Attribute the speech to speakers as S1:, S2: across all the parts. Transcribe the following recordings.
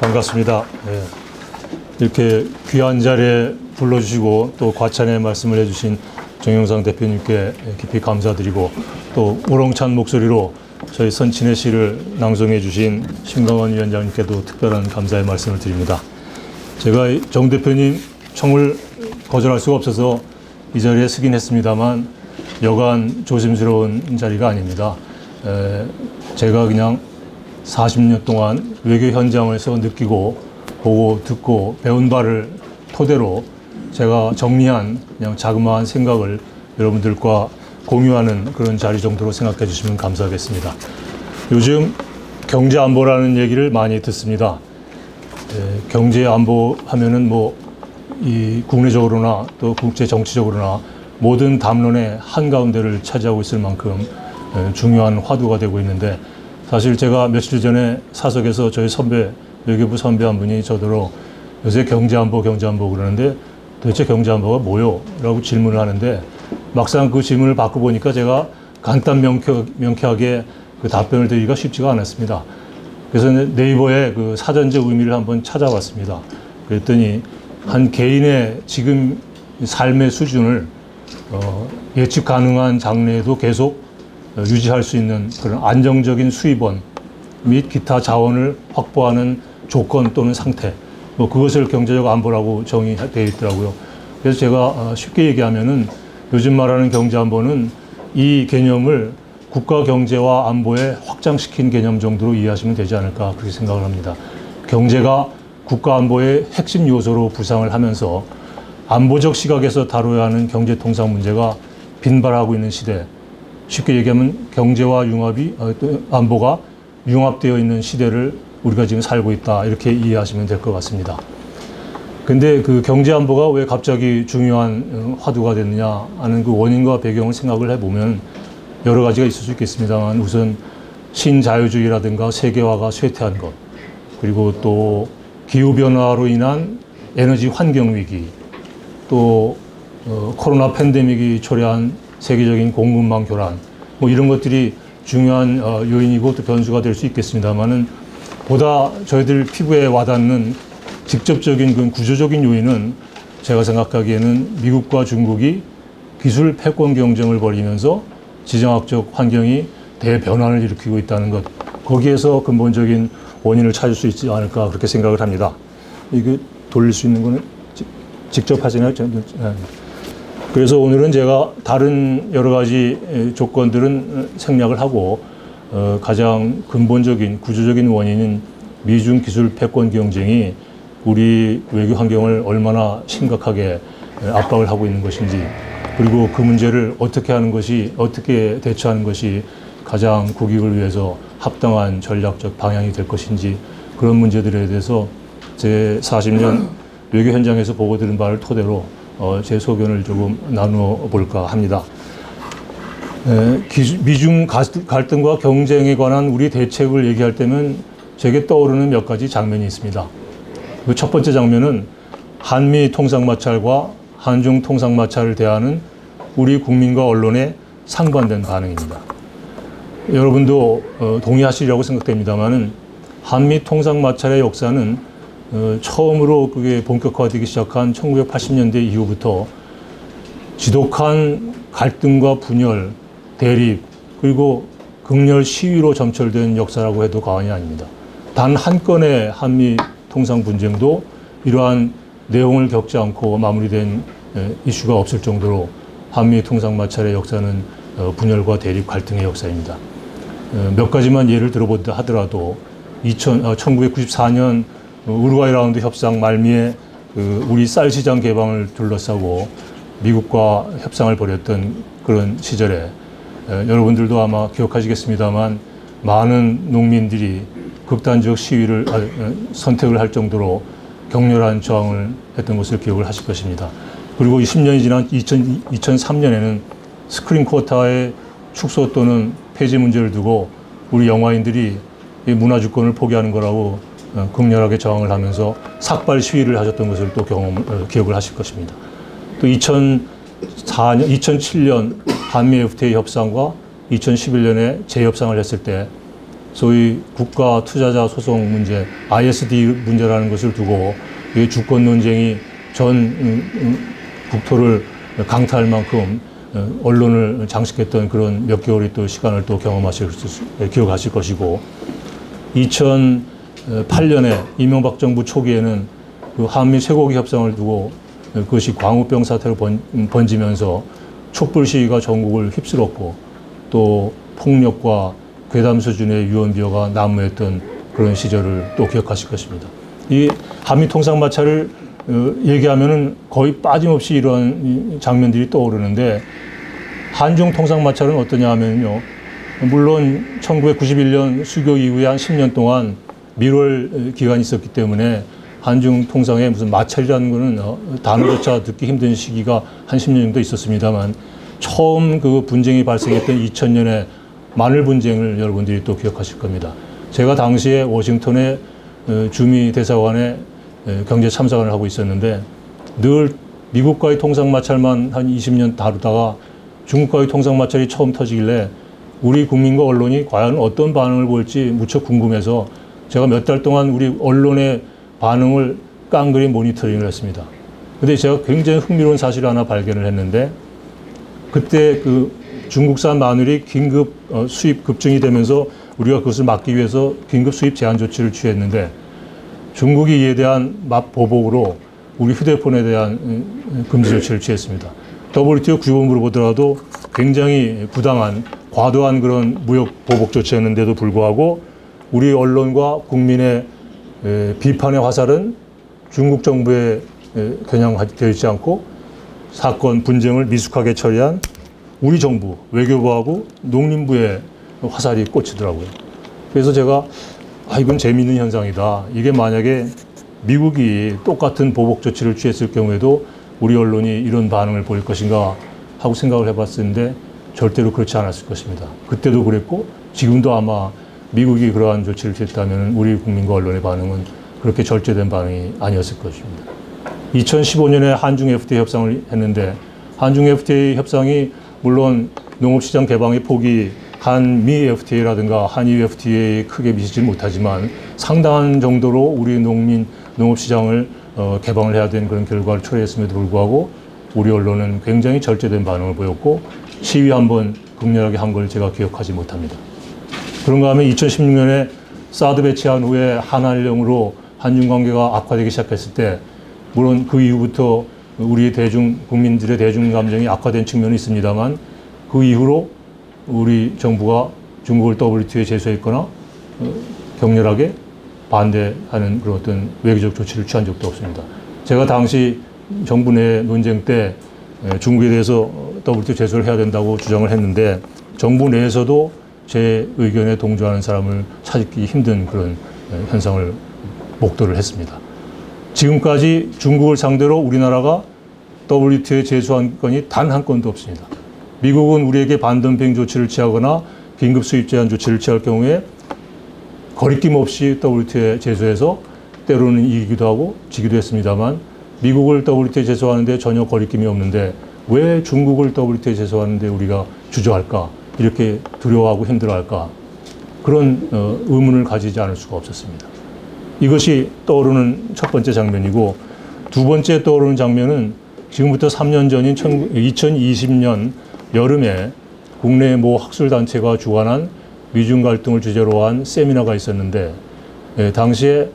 S1: 반갑습니다. 네. 이렇게 귀한 자리에 불러주시고 또 과찬의 말씀을 해주신 정영상 대표님께 깊이 감사드리고, 또 우렁찬 목소리로 저희 선친의 시를 낭송해 주신 심강원 위원장님께도 특별한 감사의 말씀을 드립니다. 제가 정 대표님 청을 거절할 수가 없어서 이 자리에 서긴 했습니다만 여간 조심스러운 자리가 아닙니다. 제가 그냥 40년 동안 외교 현장에서 느끼고 보고 듣고 배운 바를 토대로 제가 정리한 그냥 자그마한 생각을 여러분들과 공유하는 그런 자리 정도로 생각해 주시면 감사하겠습니다. 요즘 경제안보라는 얘기를 많이 듣습니다. 경제안보 하면은 이 국내적으로나 또 국제 정치적으로나 모든 담론의 한가운데를 차지하고 있을 만큼 중요한 화두가 되고 있는데, 사실 제가 며칠 전에 사석에서 저희 선배, 외교부 선배 한 분이 저더러 요새 경제안보 그러는데 도대체 경제안보가 뭐요? 라고 질문을 하는데, 막상 그 질문을 받고 보니까 제가 간단 명쾌하게 그 답변을 드리기가 쉽지가 않았습니다. 그래서 네이버에 그 사전적 의미를 한번 찾아봤습니다. 그랬더니 한 개인의 지금 삶의 수준을 예측 가능한 장래에도 계속 유지할 수 있는 그런 안정적인 수입원 및 기타 자원을 확보하는 조건 또는 상태, 그것을 경제적 안보라고 정의되어 있더라고요. 그래서 제가 쉽게 얘기하면은 요즘 말하는 경제안보는 이 개념을 국가 경제와 안보에 확장시킨 개념 정도로 이해하시면 되지 않을까, 그렇게 생각을 합니다. 경제가 국가 안보의 핵심 요소로 부상을 하면서 안보적 시각에서 다뤄야 하는 경제 통상 문제가 빈발하고 있는 시대, 쉽게 얘기하면 경제와 안보가 융합되어 있는 시대를 우리가 지금 살고 있다, 이렇게 이해하시면 될 것 같습니다. 근데 그 경제 안보가 왜 갑자기 중요한 화두가 됐느냐 하는 그 원인과 배경을 생각을 해보면 여러 가지가 있을 수 있겠습니다만, 우선 신자유주의라든가 세계화가 쇠퇴한 것, 그리고 또 기후변화로 인한 에너지 환경 위기, 또 코로나 팬데믹이 초래한 세계적인 공급망 교란, 이런 것들이 중요한 요인이고 또 변수가 될 수 있겠습니다만은, 보다 저희들 피부에 와닿는 직접적인 그 구조적인 요인은 제가 생각하기에는 미국과 중국이 기술 패권 경쟁을 벌이면서 지정학적 환경이 대변환을 일으키고 있다는 것, 거기에서 근본적인 원인을 찾을 수 있지 않을까, 그렇게 생각을 합니다. 이거 돌릴 수 있는 거는 직접 하시나요? 그래서 오늘은 제가 다른 여러 가지 조건들은 생략을 하고 가장 근본적인 구조적인 원인인 미중 기술 패권 경쟁이 우리 외교 환경을 얼마나 심각하게 압박을 하고 있는 것인지, 그리고 그 문제를 어떻게 대처하는 것이 가장 국익을 위해서 합당한 전략적 방향이 될 것인지, 그런 문제들에 대해서 제 40년 외교 현장에서 보고 들은 바를 토대로 제 소견을 조금 나누어 볼까 합니다. 미중 갈등과 경쟁에 관한 우리 대책을 얘기할 때면 제게 떠오르는 몇 가지 장면이 있습니다. 그 첫 번째 장면은 한미 통상마찰과 한중 통상마찰을 대하는 우리 국민과 언론의 상반된 반응입니다. 여러분도 동의하시리라고 생각됩니다만은, 한미 통상마찰의 역사는 처음으로 그게 본격화되기 시작한 1980년대 이후부터 지독한 갈등과 분열, 대립, 그리고 극렬 시위로 점철된 역사라고 해도 과언이 아닙니다. 단 한 건의 한미 통상 분쟁도 이러한 내용을 겪지 않고 마무리된 이슈가 없을 정도로 한미 통상 마찰의 역사는 분열과 대립, 갈등의 역사입니다. 몇 가지만 예를 들어본다 하더라도 1994년 우루과이 라운드 협상 말미에 우리 쌀 시장 개방을 둘러싸고 미국과 협상을 벌였던 그런 시절에 여러분들도 아마 기억하시겠습니다만, 많은 농민들이 극단적 선택을 할 정도로 격렬한 저항을 했던 것을 기억을 하실 것입니다. 그리고 10년이 지난 2003년에는 스크린 쿼타의 축소 또는 폐지 문제를 두고 우리 영화인들이 이 문화주권을 포기하는 거라고 극렬하게 저항을 하면서 삭발 시위를 하셨던 것을 또 기억을 하실 것입니다. 또 2007년 한미 FTA 협상과 2011년에 재협상을 했을 때 소위 국가 투자자 소송 문제, ISD 문제라는 것을 두고 이 주권 논쟁이 전 국토를 강타할 만큼 언론을 장식했던 그런 몇 개월의 또 시간을 또 기억하실 것이고, 2008년에 이명박 정부 초기에는 그 한미 쇠고기 협상을 두고 그것이 광우병 사태로 번지면서 촛불 시위가 전국을 휩쓸었고, 또 폭력과 괴담 수준의 유언비어가 난무했던 그런 시절을 또 기억하실 것입니다. 이 한미 통상 마찰을 얘기하면은 거의 빠짐없이 이러한 장면들이 떠오르는데, 한중 통상 마찰은 어떠냐 하면요, 물론 1991년 수교 이후에 한 10년 동안 밀월 기간이 있었기 때문에 한중 통상에 무슨 마찰이라는 거는 단어조차 듣기 힘든 시기가 한 10년 정도 있었습니다만, 처음 그 분쟁이 발생했던 2000년에 마늘 분쟁을 여러분들이 또 기억하실 겁니다. 제가 당시에 워싱턴에 주미 대사관에 경제 참사관을 하고 있었는데, 늘 미국과의 통상 마찰만 한 20년 다루다가 중국과의 통상 마찰이 처음 터지길래 우리 국민과 언론이 과연 어떤 반응을 보일지 무척 궁금해서 제가 몇 달 동안 우리 언론의 반응을 깡그리 모니터링을 했습니다. 근데 제가 굉장히 흥미로운 사실을 하나 발견을 했는데, 그때 그 중국산 마늘이 긴급 수입 급증이 되면서 우리가 그것을 막기 위해서 긴급 수입 제한 조치를 취했는데, 중국이 이에 대한 보복으로 우리 휴대폰에 대한 금지 조치를 취했습니다. WTO 규범으로 보더라도 굉장히 부당한 과도한 그런 무역 보복 조치였는데도 불구하고 우리 언론과 국민의 비판의 화살은 중국 정부에 겨냥되어 있지 않고 사건 분쟁을 미숙하게 처리한 우리 정부 외교부하고 농림부에 화살이 꽂히더라고요. 그래서 제가 이건 재미있는 현상이다. 이게 만약에 미국이 똑같은 보복 조치를 취했을 경우에도 우리 언론이 이런 반응을 보일 것인가 하고 생각을 해봤었는데, 절대로 그렇지 않았을 것입니다. 그때도 그랬고 지금도 아마 미국이 그러한 조치를 취했다면 우리 국민과 언론의 반응은 그렇게 절제된 반응이 아니었을 것입니다. 2015년에 한중 FTA 협상을 했는데, 한중 FTA 협상이 물론 농업시장 개방의 폭이 한미 FTA라든가 한EU FTA에 크게 미치지 못하지만 상당한 정도로 우리 농업시장을 개방을 해야 되는 그런 결과를 초래했음에도 불구하고 우리 언론은 굉장히 절제된 반응을 보였고, 시위 한번 극렬하게 한 걸 제가 기억하지 못합니다. 그런가 하면 2016년에 사드 배치한 후에 한한령으로 한중 관계가 악화되기 시작했을 때, 물론 그 이후부터 우리 국민들의 대중 감정이 악화된 측면이 있습니다만, 그 이후로 우리 정부가 중국을 WTO에 제소했거나 격렬하게 반대하는 그런 어떤 외교적 조치를 취한 적도 없습니다. 제가 당시 정부 내 논쟁 때 중국에 대해서 WTO 제소를 해야 된다고 주장을 했는데, 정부 내에서도 제 의견에 동조하는 사람을 찾기 힘든 그런 현상을 목도를 했습니다. 지금까지 중국을 상대로 우리나라가 WTO에 제소한 건이 단 한 건도 없습니다. 미국은 우리에게 반덤핑 조치를 취하거나 긴급 수입 제한 조치를 취할 경우에 거리낌 없이 WTO에 제소해서 때로는 이기기도 하고 지기도 했습니다만, 미국을 WTO에 제소하는데 전혀 거리낌이 없는데 왜 중국을 WTO에 제소하는데 우리가 주저할까? 이렇게 두려워하고 힘들어할까? 그런 의문을 가지지 않을 수가 없었습니다. 이것이 떠오르는 첫 번째 장면이고, 두 번째 떠오르는 장면은 지금부터 3년 전인 2020년 여름에 국내 모 학술단체가 주관한 미중 갈등을 주제로 한 세미나가 있었는데, 당시에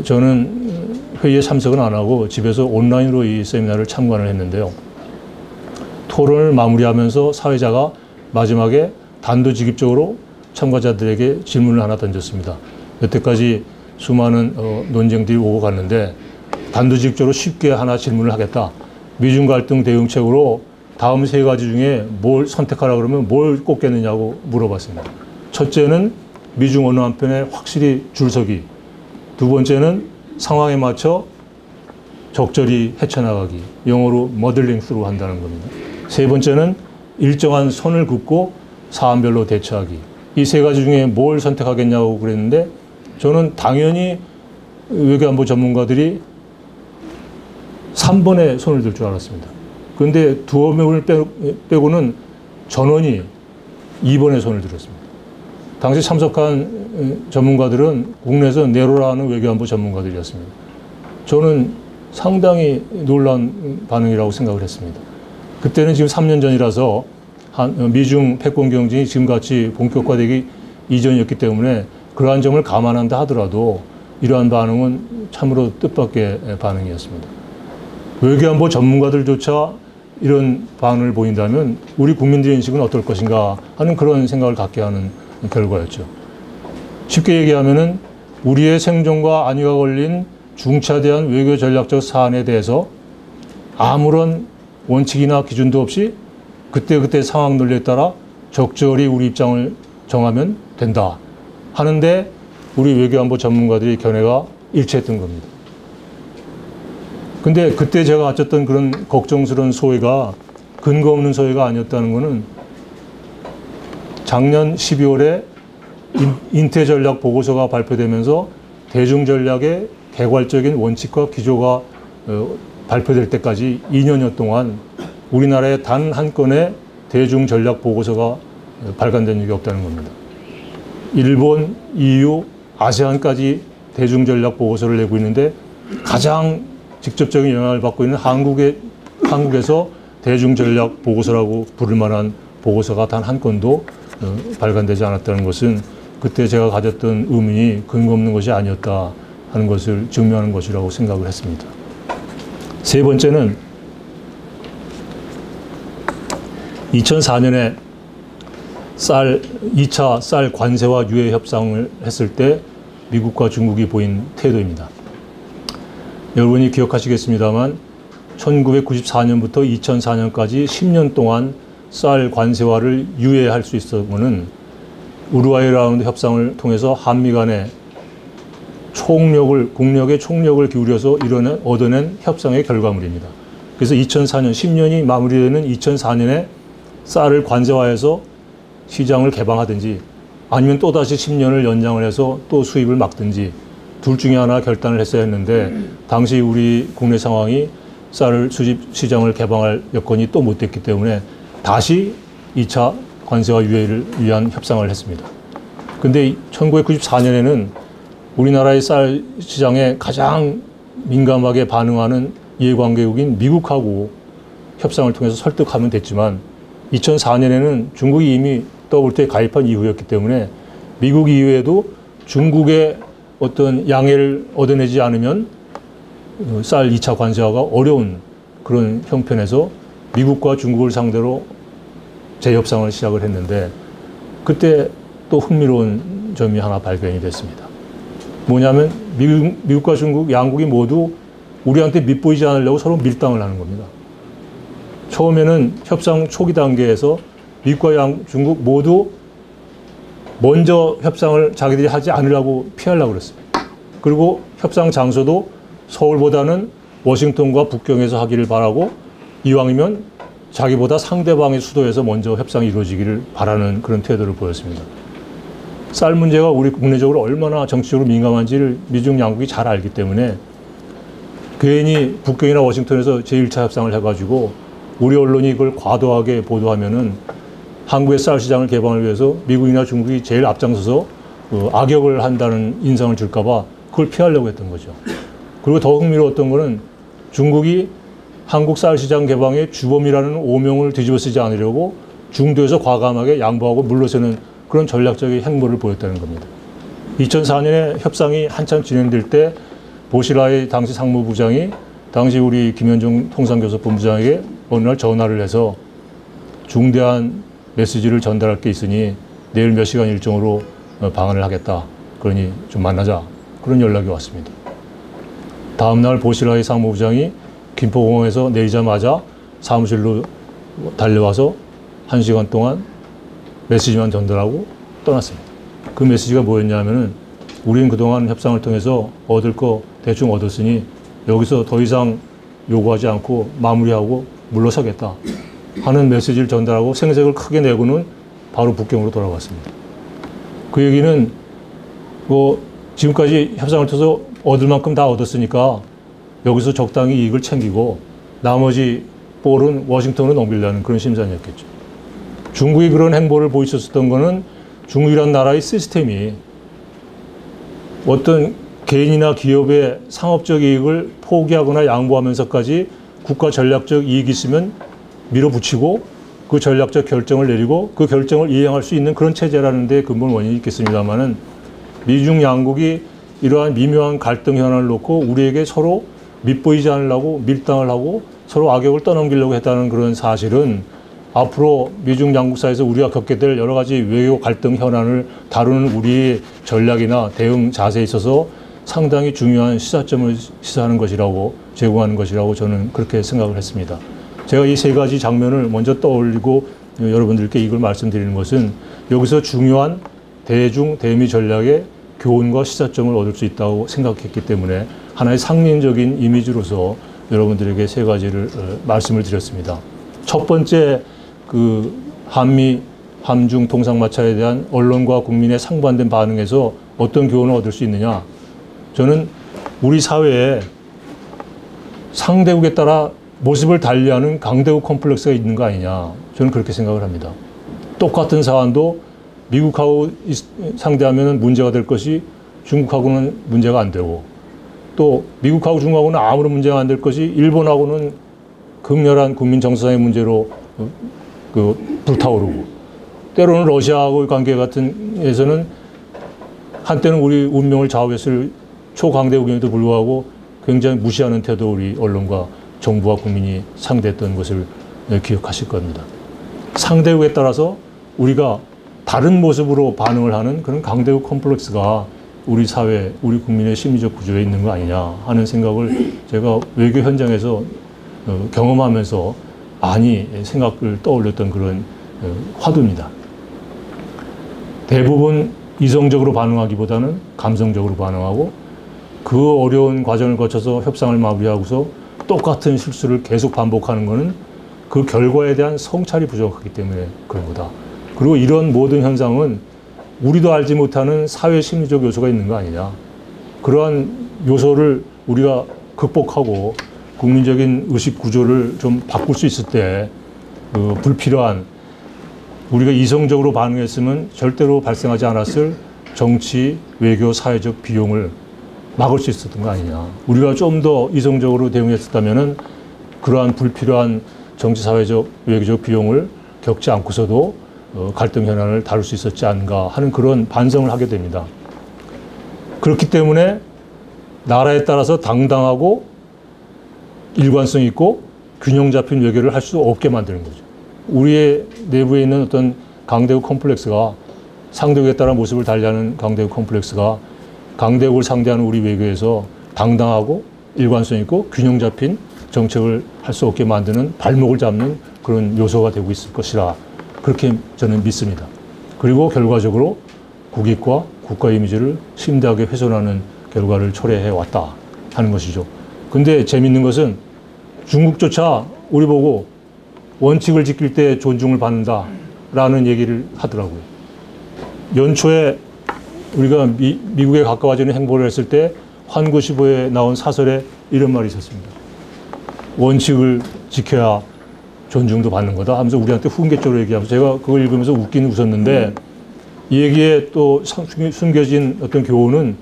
S1: 저는 회의에 참석은 안 하고 집에서 온라인으로 이 세미나를 참관을 했는데요. 토론을 마무리하면서 사회자가 마지막에 단도직입적으로 참가자들에게 질문을 하나 던졌습니다. 여태까지 수많은 논쟁들이 오고 갔는데 단도직입적으로 쉽게 하나 질문을 하겠다. 미중 갈등 대응책으로 다음 세 가지 중에 뭘 선택하라 그러면 뭘 꼽겠느냐고 물어봤습니다. 첫째는 미중 어느 한편에 확실히 줄서기. 두 번째는 상황에 맞춰 적절히 헤쳐나가기. 영어로 modeling through 한다는 겁니다. 세 번째는 일정한 선을 긋고 사안별로 대처하기. 이 세 가지 중에 뭘 선택하겠냐고 그랬는데, 저는 당연히 외교안보 전문가들이 3번에 손을 들 줄 알았습니다. 그런데 두어 명을 빼고는 전원이 2번에 손을 들었습니다. 당시 참석한 전문가들은 국내에서 네로라는 외교안보 전문가들이었습니다. 저는 상당히 놀란 반응이라고 생각을 했습니다. 그때는 지금 3년 전이라서 미중 패권 경쟁이 지금같이 본격화되기 이전이었기 때문에 그러한 점을 감안한다 하더라도 이러한 반응은 참으로 뜻밖의 반응이었습니다. 외교안보 전문가들조차 이런 반응을 보인다면 우리 국민들의 인식은 어떨 것인가 하는 그런 생각을 갖게 하는 결과였죠. 쉽게 얘기하면은 우리의 생존과 안위가 걸린 중차대한 외교 전략적 사안에 대해서 아무런 원칙이나 기준도 없이 그때그때 상황 논리에 따라 적절히 우리 입장을 정하면 된다 하는데 우리 외교안보 전문가들의 견해가 일치했던 겁니다. 근데 그때 제가 가졌던 그런 걱정스러운 소회가 근거 없는 소회가 아니었다는 것은 작년 12월에 인태전략 보고서가 발표되면서 대중전략의 개괄적인 원칙과 기조가 발표될 때까지 2년여 동안 우리나라에 단 한 건의 대중전략 보고서가 발간된 적이 없다는 겁니다. 일본, EU, 아세안까지 대중전략 보고서를 내고 있는데 가장 직접적인 영향을 받고 있는 한국에서 대중전략 보고서라고 부를 만한 보고서가 단 한 건도 발간되지 않았다는 것은 그때 제가 가졌던 의문이 근거 없는 것이 아니었다 하는 것을 증명하는 것이라고 생각을 했습니다. 세 번째는 2004년에 2차 쌀 관세와 유예 협상을 했을 때 미국과 중국이 보인 태도입니다. 여러분이 기억하시겠습니다만 1994년부터 2004년까지 10년 동안 쌀 관세화를 유예할 수 있었던 것은 우루과이 라운드 협상을 통해서 한미 간의 국력의 총력을 기울여서 얻어낸 협상의 결과물입니다. 그래서 2004년, 10년이 마무리되는 2004년에 쌀을 관세화해서 시장을 개방하든지 아니면 또다시 10년을 연장을 해서 또 수입을 막든지 둘 중에 하나 결단을 했어야 했는데 당시 우리 국내 상황이 쌀을 수입 시장을 개방할 여건이 또 못 됐기 때문에 다시 2차 관세와 유예를 위한 협상을 했습니다. 근데 1994년에는 우리나라의 쌀 시장에 가장 민감하게 반응하는 이해관계국인 미국하고 협상을 통해서 설득하면 됐지만 2004년에는 중국이 이미 WTO에 가입한 이후였기 때문에 미국 이후에도 중국의 어떤 양해를 얻어내지 않으면 쌀 2차 관세화가 어려운 그런 형편에서 미국과 중국을 상대로 재협상을 시작을 했는데 그때 또 흥미로운 점이 하나 발견이 됐습니다. 뭐냐면 미국과 중국 양국이 모두 우리한테 밑보이지 않으려고 서로 밀당을 하는 겁니다. 처음에는 협상 초기 단계에서 미국과 중국 모두 먼저 협상을 자기들이 하지 않으려고 피하려고 그랬습니다. 그리고 협상 장소도 서울보다는 워싱턴과 북경에서 하기를 바라고 이왕이면 자기보다 상대방의 수도에서 먼저 협상이 이루어지기를 바라는 그런 태도를 보였습니다. 쌀 문제가 우리 국내적으로 얼마나 정치적으로 민감한지를 미중 양국이 잘 알기 때문에 괜히 북경이나 워싱턴에서 제1차 협상을 해가지고 우리 언론이 이걸 과도하게 보도하면은 한국의 쌀 시장을 개방을 위해서 미국이나 중국이 제일 앞장서서 악역을 한다는 인상을 줄까봐 그걸 피하려고 했던 거죠. 그리고 더 흥미로웠던 거는 중국이 한국 쌀 시장 개방의 주범이라는 오명을 뒤집어 쓰지 않으려고 중도에서 과감하게 양보하고 물러서는 그런 전략적인 행보를 보였다는 겁니다. 2004년에 협상이 한참 진행될 때 보시라의 당시 상무부장이 당시 우리 김현종 통상교섭본부장에게 어느 날 전화를 해서 중대한 메시지를 전달할 게 있으니 내일 몇 시간 일정으로 방한을 하겠다. 그러니 좀 만나자. 그런 연락이 왔습니다. 다음 날 보시라의 상무부장이 김포공항에서 내리자마자 사무실로 달려와서 1시간 동안 메시지만 전달하고 떠났습니다. 그 메시지가 뭐였냐면은 우리는 그동안 협상을 통해서 얻을 거 대충 얻었으니 여기서 더 이상 요구하지 않고 마무리하고 물러서겠다 하는 메시지를 전달하고 생색을 크게 내고는 바로 북경으로 돌아갔습니다. 그 얘기는 지금까지 협상을 통해서 얻을 만큼 다 얻었으니까 여기서 적당히 이익을 챙기고 나머지 볼은 워싱턴으로 넘기려는 그런 심산이었겠죠. 중국이 그런 행보를 보이셨었던 거는 중국이라는 나라의 시스템이 어떤 개인이나 기업의 상업적 이익을 포기하거나 양보하면서까지 국가 전략적 이익이 있으면 밀어붙이고 그 전략적 결정을 내리고 그 결정을 이행할 수 있는 그런 체제라는 데 근본 원인이 있겠습니다만은 미중 양국이 이러한 미묘한 갈등 현안을 놓고 우리에게 서로 밉보이지 않으려고 밀당을 하고 서로 악역을 떠넘기려고 했다는 그런 사실은 앞으로 미중 양국 사이에서 우리가 겪게 될 여러 가지 외교 갈등 현안을 다루는 우리의 전략이나 대응 자세에 있어서 상당히 중요한 시사점을 시사하는 것이라고 제공하는 것이라고 저는 그렇게 생각을 했습니다. 제가 이 세 가지 장면을 먼저 떠올리고 여러분들께 이걸 말씀드리는 것은 여기서 중요한 대중 대미 전략의 교훈과 시사점을 얻을 수 있다고 생각했기 때문에 하나의 상징적인 이미지로서 여러분들에게 세 가지를 말씀을 드렸습니다. 첫 번째, 그 한미 한중 동상마찰에 대한 언론과 국민의 상반된 반응에서 어떤 교훈을 얻을 수 있느냐? 저는 우리 사회에 상대국에 따라 모습을 달리하는 강대국 컴플렉스가 있는 거 아니냐. 저는 그렇게 생각을 합니다. 똑같은 사안도 미국하고 상대하면 문제가 될 것이 중국하고는 문제가 안 되고 또 미국하고 중국하고는 아무런 문제가 안 될 것이 일본하고는 극렬한 국민 정서상의 문제로 불타오르고 때로는 러시아하고의 관계 같은 에서는 한때는 우리 운명을 좌우했을 초강대국임에도 불구하고 굉장히 무시하는 태도 우리 언론과 정부와 국민이 상대했던 것을 기억하실 겁니다. 상대국에 따라서 우리가 다른 모습으로 반응을 하는 그런 강대국 컴플렉스가 우리 사회, 우리 국민의 심리적 구조에 있는 거 아니냐 하는 생각을 제가 외교 현장에서 경험하면서 많이 생각을 떠올렸던 그런 화두입니다. 대부분 이성적으로 반응하기보다는 감성적으로 반응하고 그 어려운 과정을 거쳐서 협상을 마무리하고서 똑같은 실수를 계속 반복하는 것은 그 결과에 대한 성찰이 부족하기 때문에 그런 거다. 그리고 이런 모든 현상은 우리도 알지 못하는 사회 심리적 요소가 있는 거 아니냐. 그러한 요소를 우리가 극복하고 국민적인 의식 구조를 좀 바꿀 수 있을 때 불필요한 우리가 이성적으로 반응했으면 절대로 발생하지 않았을 정치, 외교, 사회적 비용을 막을 수 있었던 거 아니냐. 우리가 좀 더 이성적으로 대응했었다면은 그러한 불필요한 정치, 사회적, 외교적 비용을 겪지 않고서도 갈등 현안을 다룰 수 있었지 않은가 하는 그런 반성을 하게 됩니다. 그렇기 때문에 나라에 따라서 당당하고 일관성 있고 균형 잡힌 외교를 할 수 없게 만드는 거죠. 우리의 내부에 있는 어떤 강대국 컴플렉스가 상대국에 따라 모습을 달리하는 강대국 컴플렉스가 강대국을 상대하는 우리 외교에서 당당하고 일관성 있고 균형 잡힌 정책을 할 수 없게 만드는 발목을 잡는 그런 요소가 되고 있을 것이라 그렇게 저는 믿습니다. 그리고 결과적으로 국익과 국가 이미지를 심대하게 훼손하는 결과를 초래해 왔다 하는 것이죠. 근데 재밌는 것은 중국조차 우리 보고 원칙을 지킬 때 존중을 받는다라는 얘기를 하더라고요. 연초에 우리가 미국에 가까워지는 행보를 했을 때 환구시보에 나온 사설에 이런 말이 있었습니다. 원칙을 지켜야 존중도 받는 거다 하면서 우리한테 훈계적으로 얘기하면서 제가 그걸 읽으면서 웃긴 웃었는데 이 얘기에 또 숨겨진 어떤 교훈은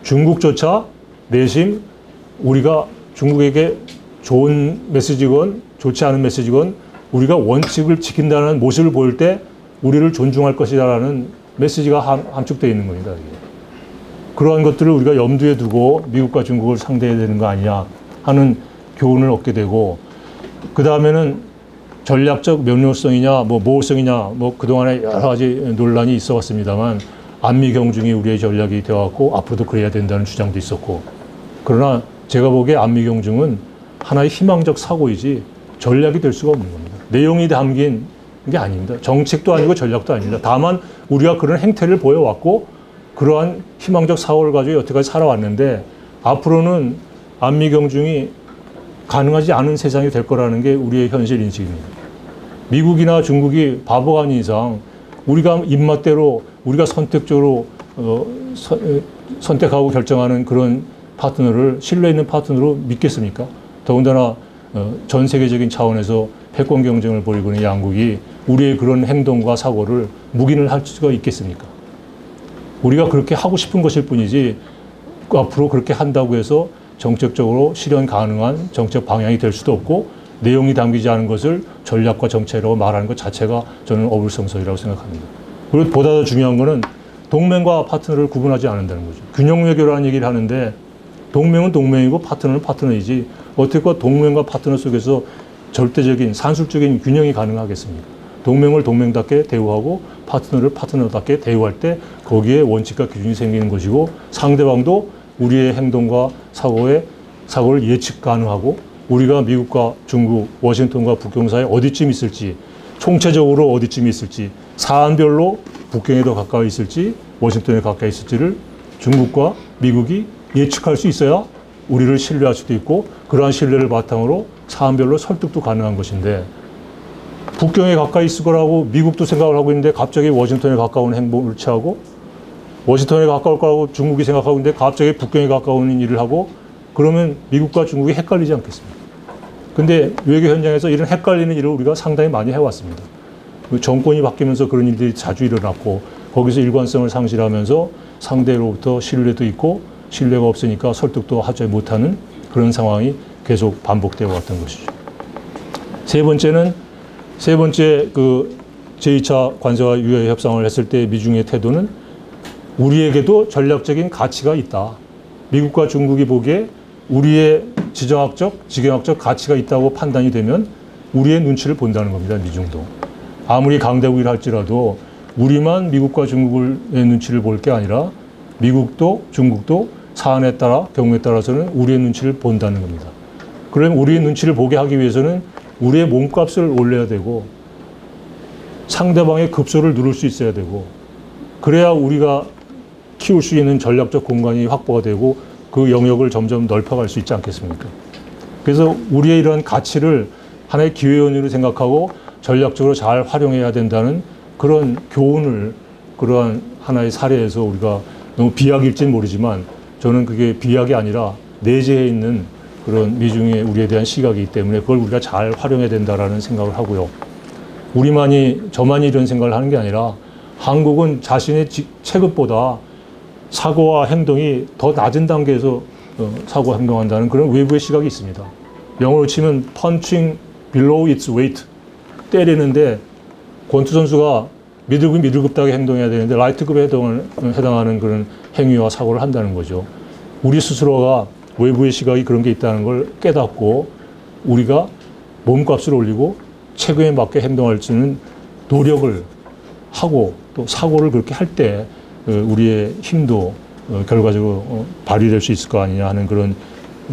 S1: 중국조차 내심 우리가 중국에게 좋은 메시지건 좋지 않은 메시지건 우리가 원칙을 지킨다는 모습을 보일 때 우리를 존중할 것이라는 메시지가 함축되어 있는 겁니다. 그러한 것들을 우리가 염두에 두고 미국과 중국을 상대해야 되는 거 아니냐 하는 교훈을 얻게 되고 그 다음에는 전략적 면밀성이냐 모호성이냐 그동안에 여러 가지 논란이 있어 왔습니다만 안미 경중이 우리의 전략이 되어왔고 앞으로도 그래야 된다는 주장도 있었고 그러나 제가 보기에 안미 경중은 하나의 희망적 사고이지 전략이 될 수가 없는 겁니다. 내용이 담긴 게 아닙니다. 정책도 아니고 전략도 아닙니다. 다만 우리가 그런 행태를 보여왔고 그러한 희망적 사고를 가지고 여태까지 살아왔는데 앞으로는 안미 경중이 가능하지 않은 세상이 될 거라는 게 우리의 현실 인식입니다. 미국이나 중국이 바보가 아닌 이상 우리가 입맛대로 우리가 선택적으로 선택하고 결정하는 그런 파트너를 신뢰 있는 파트너로 믿겠습니까? 더군다나 전 세계적인 차원에서 패권 경쟁을 벌이고 있는 양국이 우리의 그런 행동과 사고를 묵인을 할 수가 있겠습니까? 우리가 그렇게 하고 싶은 것일 뿐이지 앞으로 그렇게 한다고 해서 정책적으로 실현 가능한 정책 방향이 될 수도 없고 내용이 담기지 않은 것을 전략과 정책이라고 말하는 것 자체가 저는 어불성설이라고 생각합니다. 그리고 보다 더 중요한 것은 동맹과 파트너를 구분하지 않는다는 거죠. 균형 외교라는 얘기를 하는데 동맹은 동맹이고 파트너는 파트너이지 어떻게 동맹과 파트너 속에서 절대적인 산술적인 균형이 가능하겠습니까? 동맹을 동맹답게 대우하고 파트너를 파트너답게 대우할 때 거기에 원칙과 기준이 생기는 것이고 상대방도 우리의 행동과 사고를 예측 가능하고 우리가 미국과 중국, 워싱턴과 북경 사이에 어디쯤 있을지 총체적으로 어디쯤 있을지 사안별로 북경에 더 가까이 있을지 워싱턴에 가까이 있을지를 중국과 미국이 예측할 수 있어야 우리를 신뢰할 수도 있고 그러한 신뢰를 바탕으로 사안별로 설득도 가능한 것인데 북경에 가까이 있을 거라고 미국도 생각을 하고 있는데 갑자기 워싱턴에 가까운 행동을 취하고 워싱턴에 가까울 거라고 중국이 생각하고 있는데 갑자기 북경에 가까운 일을 하고 그러면 미국과 중국이 헷갈리지 않겠습니까? 근데 외교 현장에서 이런 헷갈리는 일을 우리가 상당히 많이 해왔습니다. 정권이 바뀌면서 그런 일들이 자주 일어났고 거기서 일관성을 상실하면서 상대로부터 신뢰도 있고 신뢰가 없으니까 설득도 하지 못하는 그런 상황이 계속 반복되어 왔던 것이죠. 세 번째 그 제2차 관세와 유예 협상을 했을 때 미중의 태도는 우리에게도 전략적인 가치가 있다. 미국과 중국이 보기에 우리의 지정학적, 지경학적 가치가 있다고 판단이 되면 우리의 눈치를 본다는 겁니다. 미중도. 아무리 강대국이라 할지라도 우리만 미국과 중국의 눈치를 볼 게 아니라 미국도 중국도 사안에 따라 경우에 따라서는 우리의 눈치를 본다는 겁니다. 그럼 우리의 눈치를 보게 하기 위해서는 우리의 몸값을 올려야 되고 상대방의 급소를 누를 수 있어야 되고 그래야 우리가 키울 수 있는 전략적 공간이 확보가 되고 그 영역을 점점 넓혀갈 수 있지 않겠습니까? 그래서 우리의 이러한 가치를 하나의 기회연유로 생각하고 전략적으로 잘 활용해야 된다는 그런 교훈을 그러한 하나의 사례에서 우리가 너무 비약일지는 모르지만 저는 그게 비약이 아니라 내재해 있는 그런 미중의 우리에 대한 시각이기 때문에 그걸 우리가 잘 활용해야 된다라는 생각을 하고요. 저만이 이런 생각을 하는 게 아니라 한국은 자신의 체급보다 사고와 행동이 더 낮은 단계에서 사고와 행동한다는 그런 외부의 시각이 있습니다. 영어로 치면 punching below its weight, 때리는데 권투 선수가 미들급하게 행동해야 되는데 라이트급에 해당하는 그런 행위와 사고를 한다는 거죠. 우리 스스로가 외부의 시각이 그런 게 있다는 걸 깨닫고 우리가 몸값을 올리고 체급에 맞게 행동할 수 있는 노력을 하고 또 사고를 그렇게 할 때 우리의 힘도 결과적으로 발휘될 수 있을 거 아니냐 하는 그런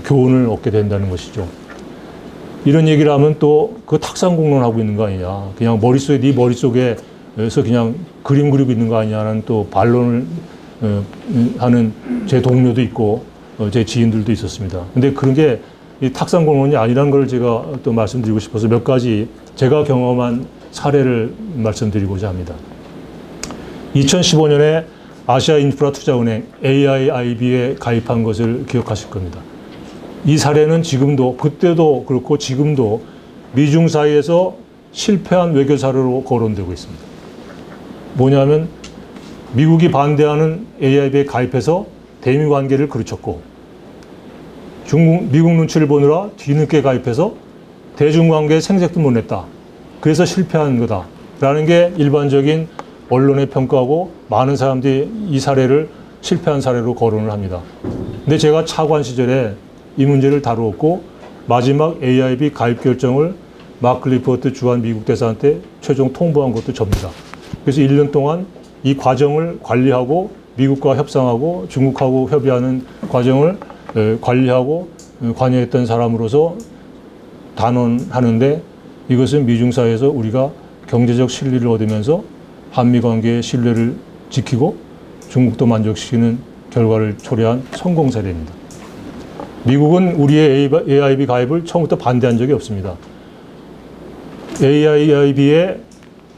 S1: 교훈을 얻게 된다는 것이죠. 이런 얘기를 하면 또 그 탁상공론하고 있는 거 아니냐. 그냥 네 머릿속에서 그냥 그림 그리고 있는 거 아니냐는 또 반론을 하는 제 동료도 있고 제 지인들도 있었습니다. 근데 그런 게 이 탁상공론이 아니라는 걸 제가 또 말씀드리고 싶어서 몇 가지 제가 경험한 사례를 말씀드리고자 합니다. 2015년에 아시아인프라투자은행 AIIB에 가입한 것을 기억하실 겁니다. 이 사례는 지금도 그때도 그렇고 지금도 미중 사이에서 실패한 외교 사례로 거론되고 있습니다. 뭐냐면 미국이 반대하는 AIIB에 가입해서 대미 관계를 그르쳤고 미국 눈치를 보느라 뒤늦게 가입해서 대중관계에 생색도 못 냈다. 그래서 실패한 거다라는 게 일반적인 언론의 평가고 많은 사람들이 이 사례를 실패한 사례로 거론을 합니다. 근데 제가 차관 시절에 이 문제를 다루었고 마지막 AIIB 가입 결정을 마크 리포트 주한 미국 대사한테 최종 통보한 것도 접니다. 그래서 1년 동안 이 과정을 관리하고 미국과 협상하고 중국하고 협의하는 과정을 관리하고 관여했던 사람으로서 단언하는데 이것은 미중 사이에서 우리가 경제적 신뢰를 얻으면서 한미 관계의 신뢰를 지키고 중국도 만족시키는 결과를 초래한 성공 사례입니다. 미국은 우리의 AIIB 가입을 처음부터 반대한 적이 없습니다. AIIB의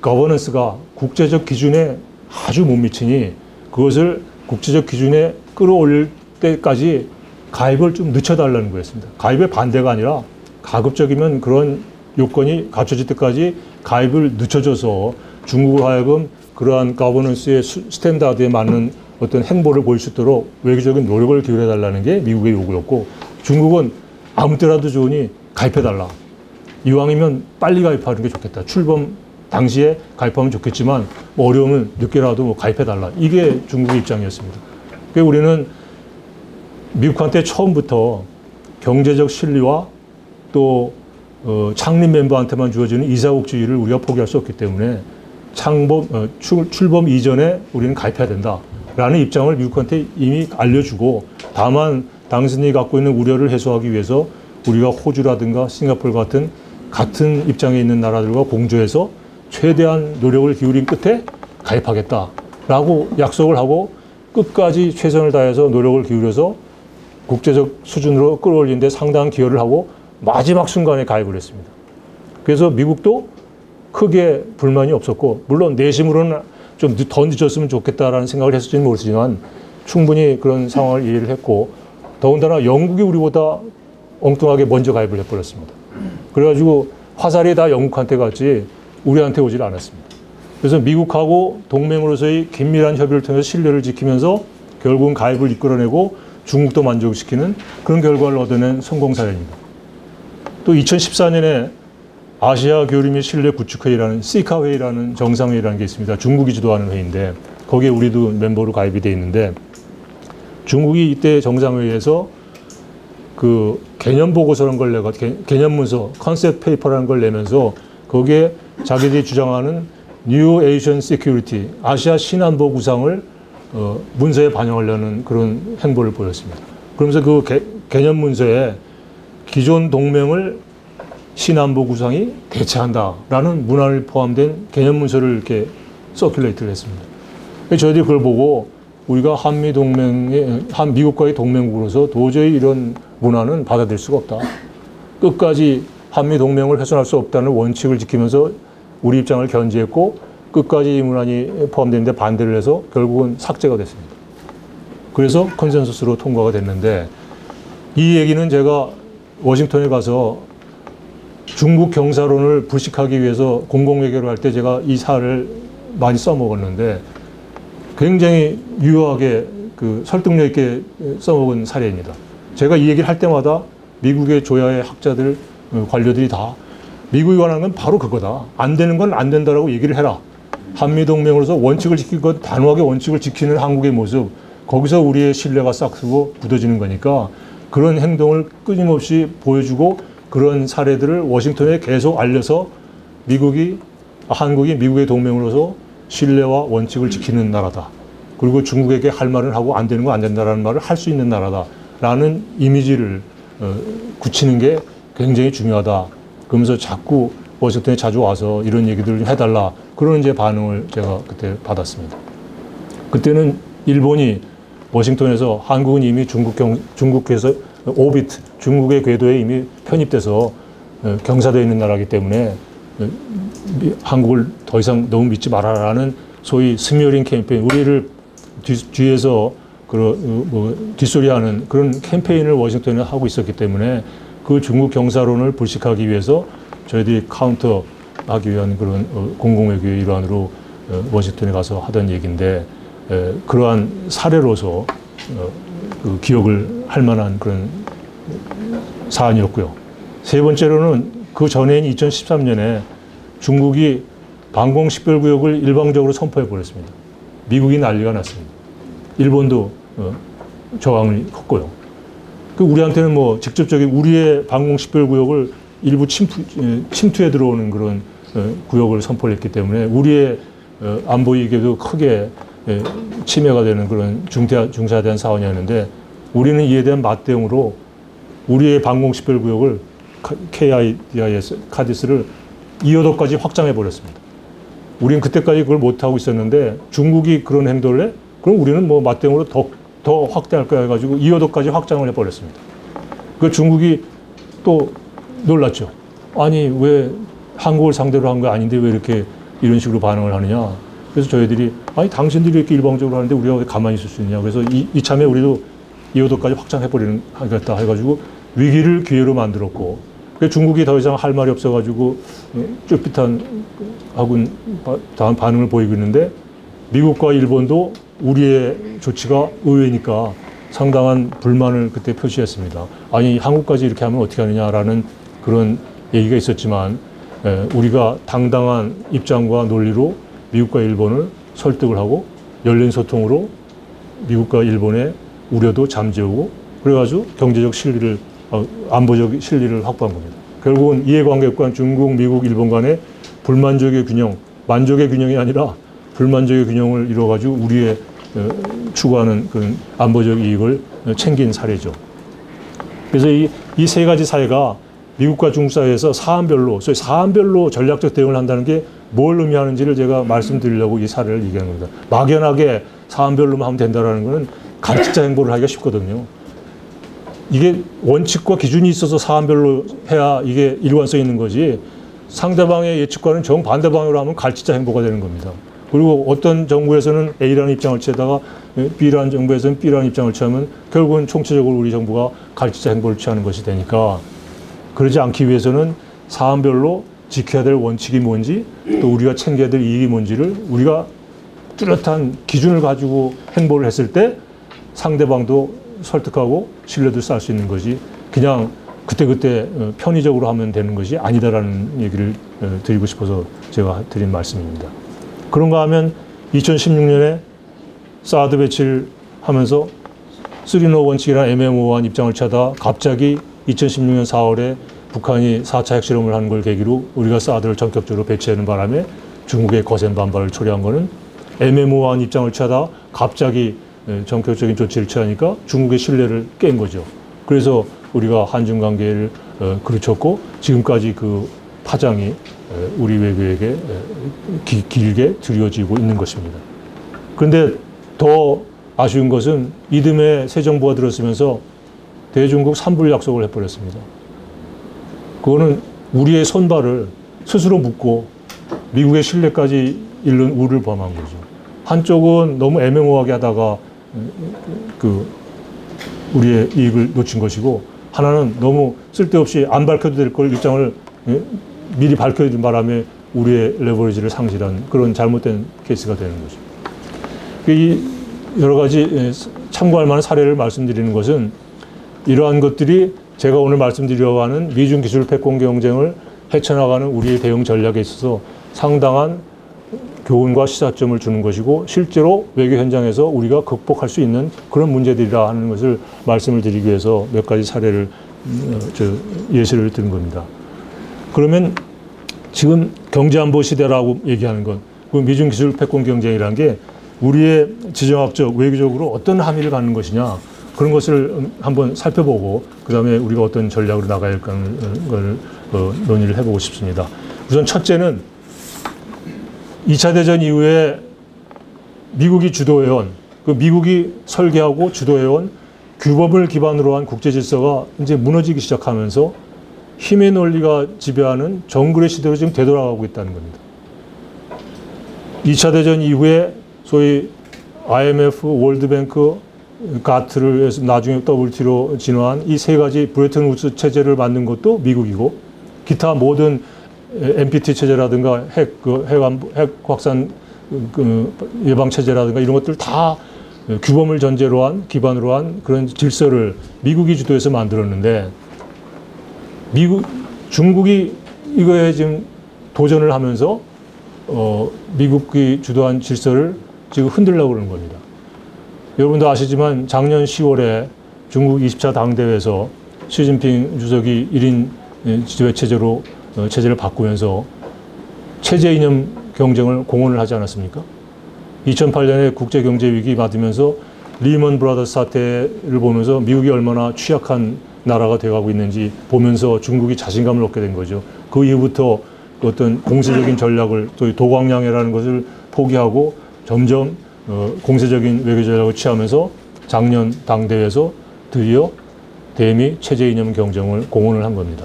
S1: 거버넌스가 국제적 기준에 아주 못 미치니 그것을 국제적 기준에 끌어올릴 때까지 가입을 좀 늦춰달라는 거였습니다. 가입의 반대가 아니라 가급적이면 그런 요건이 갖춰질 때까지 가입을 늦춰줘서 중국을 하여금 그러한 가버넌스의 스탠다드에 맞는 어떤 행보를 보일 수 있도록 외교적인 노력을 기울여달라는 게 미국의 요구였고, 중국은 아무 때라도 좋으니 가입해달라. 이왕이면 빨리 가입하는 게 좋겠다. 출범 당시에 가입하면 좋겠지만 뭐 어려우면 늦게라도 뭐 가입해달라. 이게 중국의 입장이었습니다. 그래서 우리는 미국한테 처음부터 경제적 실리와 또 창립 멤버한테만 주어지는 이사국주의를 우리가 포기할 수 없기 때문에 출범 이전에 우리는 가입해야 된다라는 입장을 미국한테 이미 알려주고, 다만 당신이 갖고 있는 우려를 해소하기 위해서 우리가 호주라든가 싱가포르 같은 입장에 있는 나라들과 공조해서 최대한 노력을 기울인 끝에 가입하겠다라고 약속을 하고 끝까지 최선을 다해서 노력을 기울여서 국제적 수준으로 끌어올리는 데 상당한 기여를 하고 마지막 순간에 가입을 했습니다. 그래서 미국도 크게 불만이 없었고, 물론 내심으로는 좀 더 늦었으면 좋겠다라는 생각을 했을지는 모르지만 충분히 그런 상황을 이해를 했고, 더군다나 영국이 우리보다 엉뚱하게 먼저 가입을 해버렸습니다. 그래가지고 화살이 다 영국한테 갔지 우리한테 오질 않았습니다. 그래서 미국하고 동맹으로서의 긴밀한 협의를 통해서 신뢰를 지키면서 결국은 가입을 이끌어내고 중국도 만족시키는 그런 결과를 얻어낸 성공 사례입니다. 또 2014년에 아시아 교류 및 신뢰 구축 회의라는 시카 회의라는 정상회의라는 게 있습니다. 중국이 주도하는 회의인데 거기에 우리도 멤버로 가입이 돼 있는데, 중국이 이때 정상회의에서 그 개념 보고서라는 걸 내가 개념 문서, 컨셉 페이퍼라는 걸 내면서 거기에 자기들이 주장하는 New Asian Security, 아시아 신안보 구상을 문서에 반영하려는 그런 행보를 보였습니다. 그러면서 그 개념 문서에 기존 동맹을 신안보 구상이 대체한다라는 문안을 포함된 개념 문서를 이렇게 서큘레이트를 했습니다. 저희들이 그걸 보고 우리가 미국과의 동맹국으로서 도저히 이런 문안은 받아들일 수가 없다. 끝까지 한미 동맹을 훼손할 수 없다는 원칙을 지키면서 우리 입장을 견지했고, 끝까지 이 문안이 포함되는데 반대를 해서 결국은 삭제가 됐습니다. 그래서 컨센서스로 통과가 됐는데, 이 얘기는 제가 워싱턴에 가서 중국 경사론을 불식하기 위해서 공공외교를 할 때 제가 이 사를 많이 써먹었는데 굉장히 유효하게 설득력 있게 써먹은 사례입니다. 제가 이 얘기를 할 때마다 미국의 조야의 학자들, 관료들이 다 미국이 원하는 건 바로 그거다. 안 되는 건 안 된다라고 얘기를 해라. 한미동맹으로서 원칙을 지키고 단호하게 원칙을 지키는 한국의 모습, 거기서 우리의 신뢰가 싹트고 굳어지는 거니까 그런 행동을 끊임없이 보여주고 그런 사례들을 워싱턴에 계속 알려서 한국이 미국의 동맹으로서 신뢰와 원칙을 지키는 나라다. 그리고 중국에게 할 말은 하고 안 되는 거 안 된다라는 말을 할 수 있는 나라다라는 이미지를 굳히는 게 굉장히 중요하다. 그러면서 자꾸 워싱턴에 자주 와서 이런 얘기들을 좀 해달라. 그런 이제 반응을 제가 그때 받았습니다. 그때는 일본이 워싱턴에서 한국은 이미 중국에서 오비트, 중국의 궤도에 이미 편입돼서 경사되어 있는 나라이기 때문에 한국을 더 이상 너무 믿지 말아라라는 소위 스미어링 캠페인, 우리를 뒤에서 뒷소리하는 그런 캠페인을 워싱턴에 하고 있었기 때문에 그 중국 경사론을 불식하기 위해서 저희들이 카운터하기 위한 그런 공공외교의 일환으로 워싱턴에 가서 하던 얘기인데, 그러한 사례로서 기억을 할 만한 그런 사안이었고요. 세 번째로는 그 전해인 2013년에 중국이 방공식별구역을 일방적으로 선포해버렸습니다. 미국이 난리가 났습니다. 일본도 저항을 컸고요. 우리한테는 뭐 직접적인 우리의 방공식별구역을 일부 침투해 들어오는 그런 구역을 선포를 했기 때문에 우리의 안보 이익에도 크게 침해가 되는 그런 중차대한 사안이었는데, 우리는 이에 대한 맞대응으로 우리의 방공식별구역을 KIDIS, 카디스를 2호도까지 확장해 버렸습니다. 우리는 그때까지 그걸 못하고 있었는데 중국이 그런 행동을 해? 그럼 우리는 뭐 맞대응으로 더 확대할 거야 해가지고 2호도까지 확장을 해버렸습니다. 그 중국이 또 놀랐죠. 아니, 왜 한국을 상대로 한 거 아닌데 왜 이렇게 이런 식으로 반응을 하느냐. 그래서 저희들이 아니, 당신들이 이렇게 일방적으로 하는데 우리가 왜 가만히 있을 수 있냐. 그래서 이참에 우리도 2호도까지 확장해버리는 하겠다 해가지고 위기를 기회로 만들었고, 중국이 더 이상 할 말이 없어가지고 쫄깃한 하군 다음 반응을 보이고 있는데 미국과 일본도 우리의 조치가 의외니까 상당한 불만을 그때 표시했습니다. 아니 한국까지 이렇게 하면 어떻게 하느냐라는 그런 얘기가 있었지만 우리가 당당한 입장과 논리로 미국과 일본을 설득을 하고 열린 소통으로 미국과 일본의 우려도 잠재우고 그래가지고 경제적 실리를 안보적 실리를 확보한 겁니다. 결국은 이해관계권 중국, 미국, 일본 간의 불만족의 균형, 만족의 균형이 아니라 불만족의 균형을 이루어가지고 우리의 추구하는 그런 안보적 이익을 챙긴 사례죠. 그래서 이 세 가지 사례가 미국과 중국 사이에서 사안별로, 소위 사안별로 전략적 대응을 한다는 게 뭘 의미하는지를 제가 말씀드리려고 이 사례를 얘기하는 겁니다. 막연하게 사안별로만 하면 된다는 것은 가르치자 행보를 하기가 쉽거든요. 이게 원칙과 기준이 있어서 사안별로 해야 이게 일관성 있는 거지 상대방의 예측과는 정반대 방향으로 하면 갈치자 행보가 되는 겁니다. 그리고 어떤 정부에서는 A라는 입장을 취하다가 B라는 정부에서는 B라는 입장을 취하면 결국은 총체적으로 우리 정부가 갈치자 행보를 취하는 것이 되니까 그러지 않기 위해서는 사안별로 지켜야 될 원칙이 뭔지 또 우리가 챙겨야 될 이익이 뭔지를 우리가 뚜렷한 기준을 가지고 행보를 했을 때 상대방도 설득하고 신뢰도 쌓을 수 있는 것이 그냥 그때그때 편의적으로 하면 되는 것이 아니다라는 얘기를 드리고 싶어서 제가 드린 말씀입니다. 그런가 하면 2016년에 사드 배치를 하면서 3No 원칙이라는 애매모호한 입장을 취하다 갑자기 2016년 4월에 북한이 4차 핵실험을 하는 걸 계기로 우리가 사드를 전격적으로 배치하는 바람에 중국의 거센 반발을 초래한 것은 애매모호한 입장을 취하다 갑자기 전격적인 조치를 취하니까 중국의 신뢰를 깬 거죠. 그래서 우리가 한중 관계를 그르쳤고 지금까지 그 파장이 우리 외교에게 길게 드리워지고 있는 것입니다. 그런데 더 아쉬운 것은 이듬해 새 정부가 들었으면서 대중국 삼불 약속을 해버렸습니다. 그거는 우리의 손발을 스스로 묶고 미국의 신뢰까지 잃는 우를 범한 거죠. 한쪽은 너무 애매모호하게 하다가 우리의 이익을 놓친 것이고 하나는 너무 쓸데없이 안 밝혀도 될 걸 입장을 미리 밝혀준 바람에 우리의 레버리지를 상실한 그런 잘못된 케이스가 되는 거죠. 이 여러 가지 참고할 만한 사례를 말씀드리는 것은 이러한 것들이 제가 오늘 말씀드리려고 하는 미중 기술 패권 경쟁을 헤쳐나가는 우리의 대응 전략에 있어서 상당한 교훈과 시사점을 주는 것이고 실제로 외교 현장에서 우리가 극복할 수 있는 그런 문제들이라 하는 것을 말씀을 드리기 위해서 몇 가지 사례를 예시를 든 겁니다. 그러면 지금 경제안보 시대라고 얘기하는 것, 그 미중 기술 패권 경쟁이라는 게 우리의 지정학적, 외교적으로 어떤 함의를 갖는 것이냐 그런 것을 한번 살펴보고 그 다음에 우리가 어떤 전략으로 나가야 할까를 논의를 해보고 싶습니다. 우선 첫째는 2차 대전 이후에 미국이 주도해온, 그 미국이 설계하고 주도해온 규범을 기반으로 한 국제 질서가 이제 무너지기 시작하면서 힘의 논리가 지배하는 정글의 시대로 지금 되돌아가고 있다는 겁니다. 2차 대전 이후에 소위 IMF, 월드뱅크, 가트를 해서 나중에 WTO로 진화한 이 세 가지 브레튼 우드 체제를 만든 것도 미국이고 기타 모든 NPT 체제라든가 핵 확산 예방 체제라든가 이런 것들 다 규범을 전제로 한 기반으로 한 그런 질서를 미국이 주도해서 만들었는데 중국이 이거에 지금 도전을 하면서 미국이 주도한 질서를 지금 흔들려고 그러는 겁니다. 여러분도 아시지만 작년 10월에 중국 20차 당대회에서 시진핑 주석이 1인 지배 체제로 체제를 바꾸면서 체제 이념 경쟁을 공언을 하지 않았습니까? 2008년에 국제경제위기 맞으면서 리먼 브라더스 사태를 보면서 미국이 얼마나 취약한 나라가 되어가고 있는지 보면서 중국이 자신감을 얻게 된 거죠. 그 이후부터 어떤 공세적인 전략을 또 도광양해라는 것을 포기하고 점점 공세적인 외교 전략을 취하면서 작년 당대회에서 드디어 대미 체제 이념 경쟁을 공언을 한 겁니다.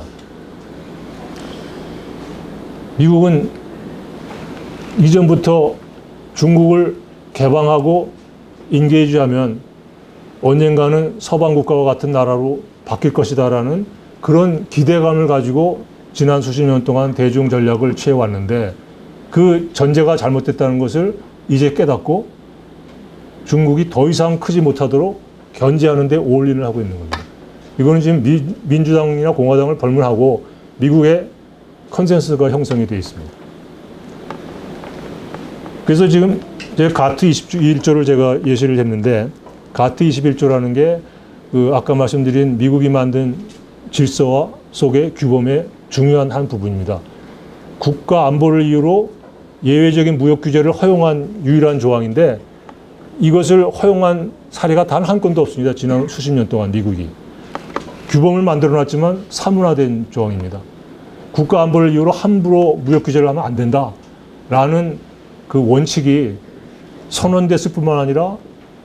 S1: 미국은 이전부터 중국을 개방하고 인게이지하면 언젠가는 서방 국가와 같은 나라로 바뀔 것이다라는 그런 기대감을 가지고 지난 수십 년 동안 대중 전략을 취해왔는데 그 전제가 잘못됐다는 것을 이제 깨닫고 중국이 더 이상 크지 못하도록 견제하는 데 올인을 하고 있는 겁니다. 이거는 지금 민주당이나 공화당을 벌문하고 미국의 컨센서스가 형성이 되어 있습니다. 그래서 지금 제가 가트 21조를 제가 예시를 했는데 가트 21조라는 게 그 아까 말씀드린 미국이 만든 질서와 속의 규범의 중요한 한 부분입니다. 국가 안보를 이유로 예외적인 무역 규제를 허용한 유일한 조항인데 이것을 허용한 사례가 단 한 건도 없습니다. 지난 수십 년 동안 미국이. 규범을 만들어놨지만 사문화된 조항입니다. 국가 안보를 이유로 함부로 무역 규제를 하면 안 된다라는 그 원칙이 선언됐을 뿐만 아니라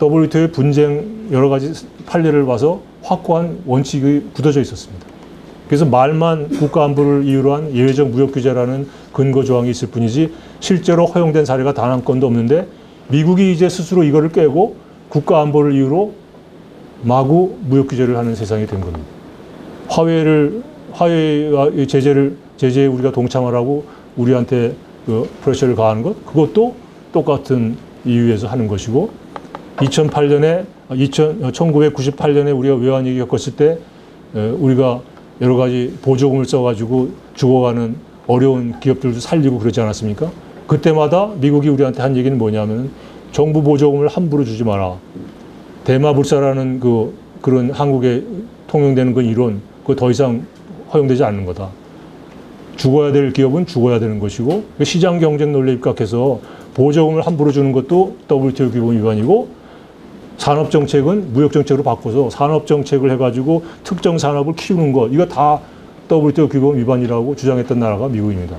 S1: WTO의 분쟁 여러 가지 판례를 봐서 확고한 원칙이 굳어져 있었습니다. 그래서 말만 국가 안보를 이유로 한 예외적 무역 규제라는 근거 조항이 있을 뿐이지 실제로 허용된 사례가 단 한 건도 없는데 미국이 이제 스스로 이거를 깨고 국가 안보를 이유로 마구 무역 규제를 하는 세상이 된 겁니다. 화웨이와 제재에 우리가 동참하라고 우리한테 그 프레셔를 가하는 것, 그것도 똑같은 이유에서 하는 것이고 1998년에 우리가 외환위기 겪었을 때 우리가 여러 가지 보조금을 써가지고 죽어가는 어려운 기업들도 살리고 그러지 않았습니까? 그때마다 미국이 우리한테 한 얘기는 뭐냐면 정부 보조금을 함부로 주지 마라. 대마불사라는 그런 한국에 통용되는 그 이론, 그거 더 이상 허용되지 않는 거다. 죽어야 될 기업은 죽어야 되는 것이고 시장 경쟁 논리에 입각해서 보조금을 함부로 주는 것도 WTO 규범 위반이고 산업정책은 무역정책으로 바꿔서 산업정책을 해가지고 특정 산업을 키우는 것, 이거 다 WTO 규범 위반이라고 주장했던 나라가 미국입니다.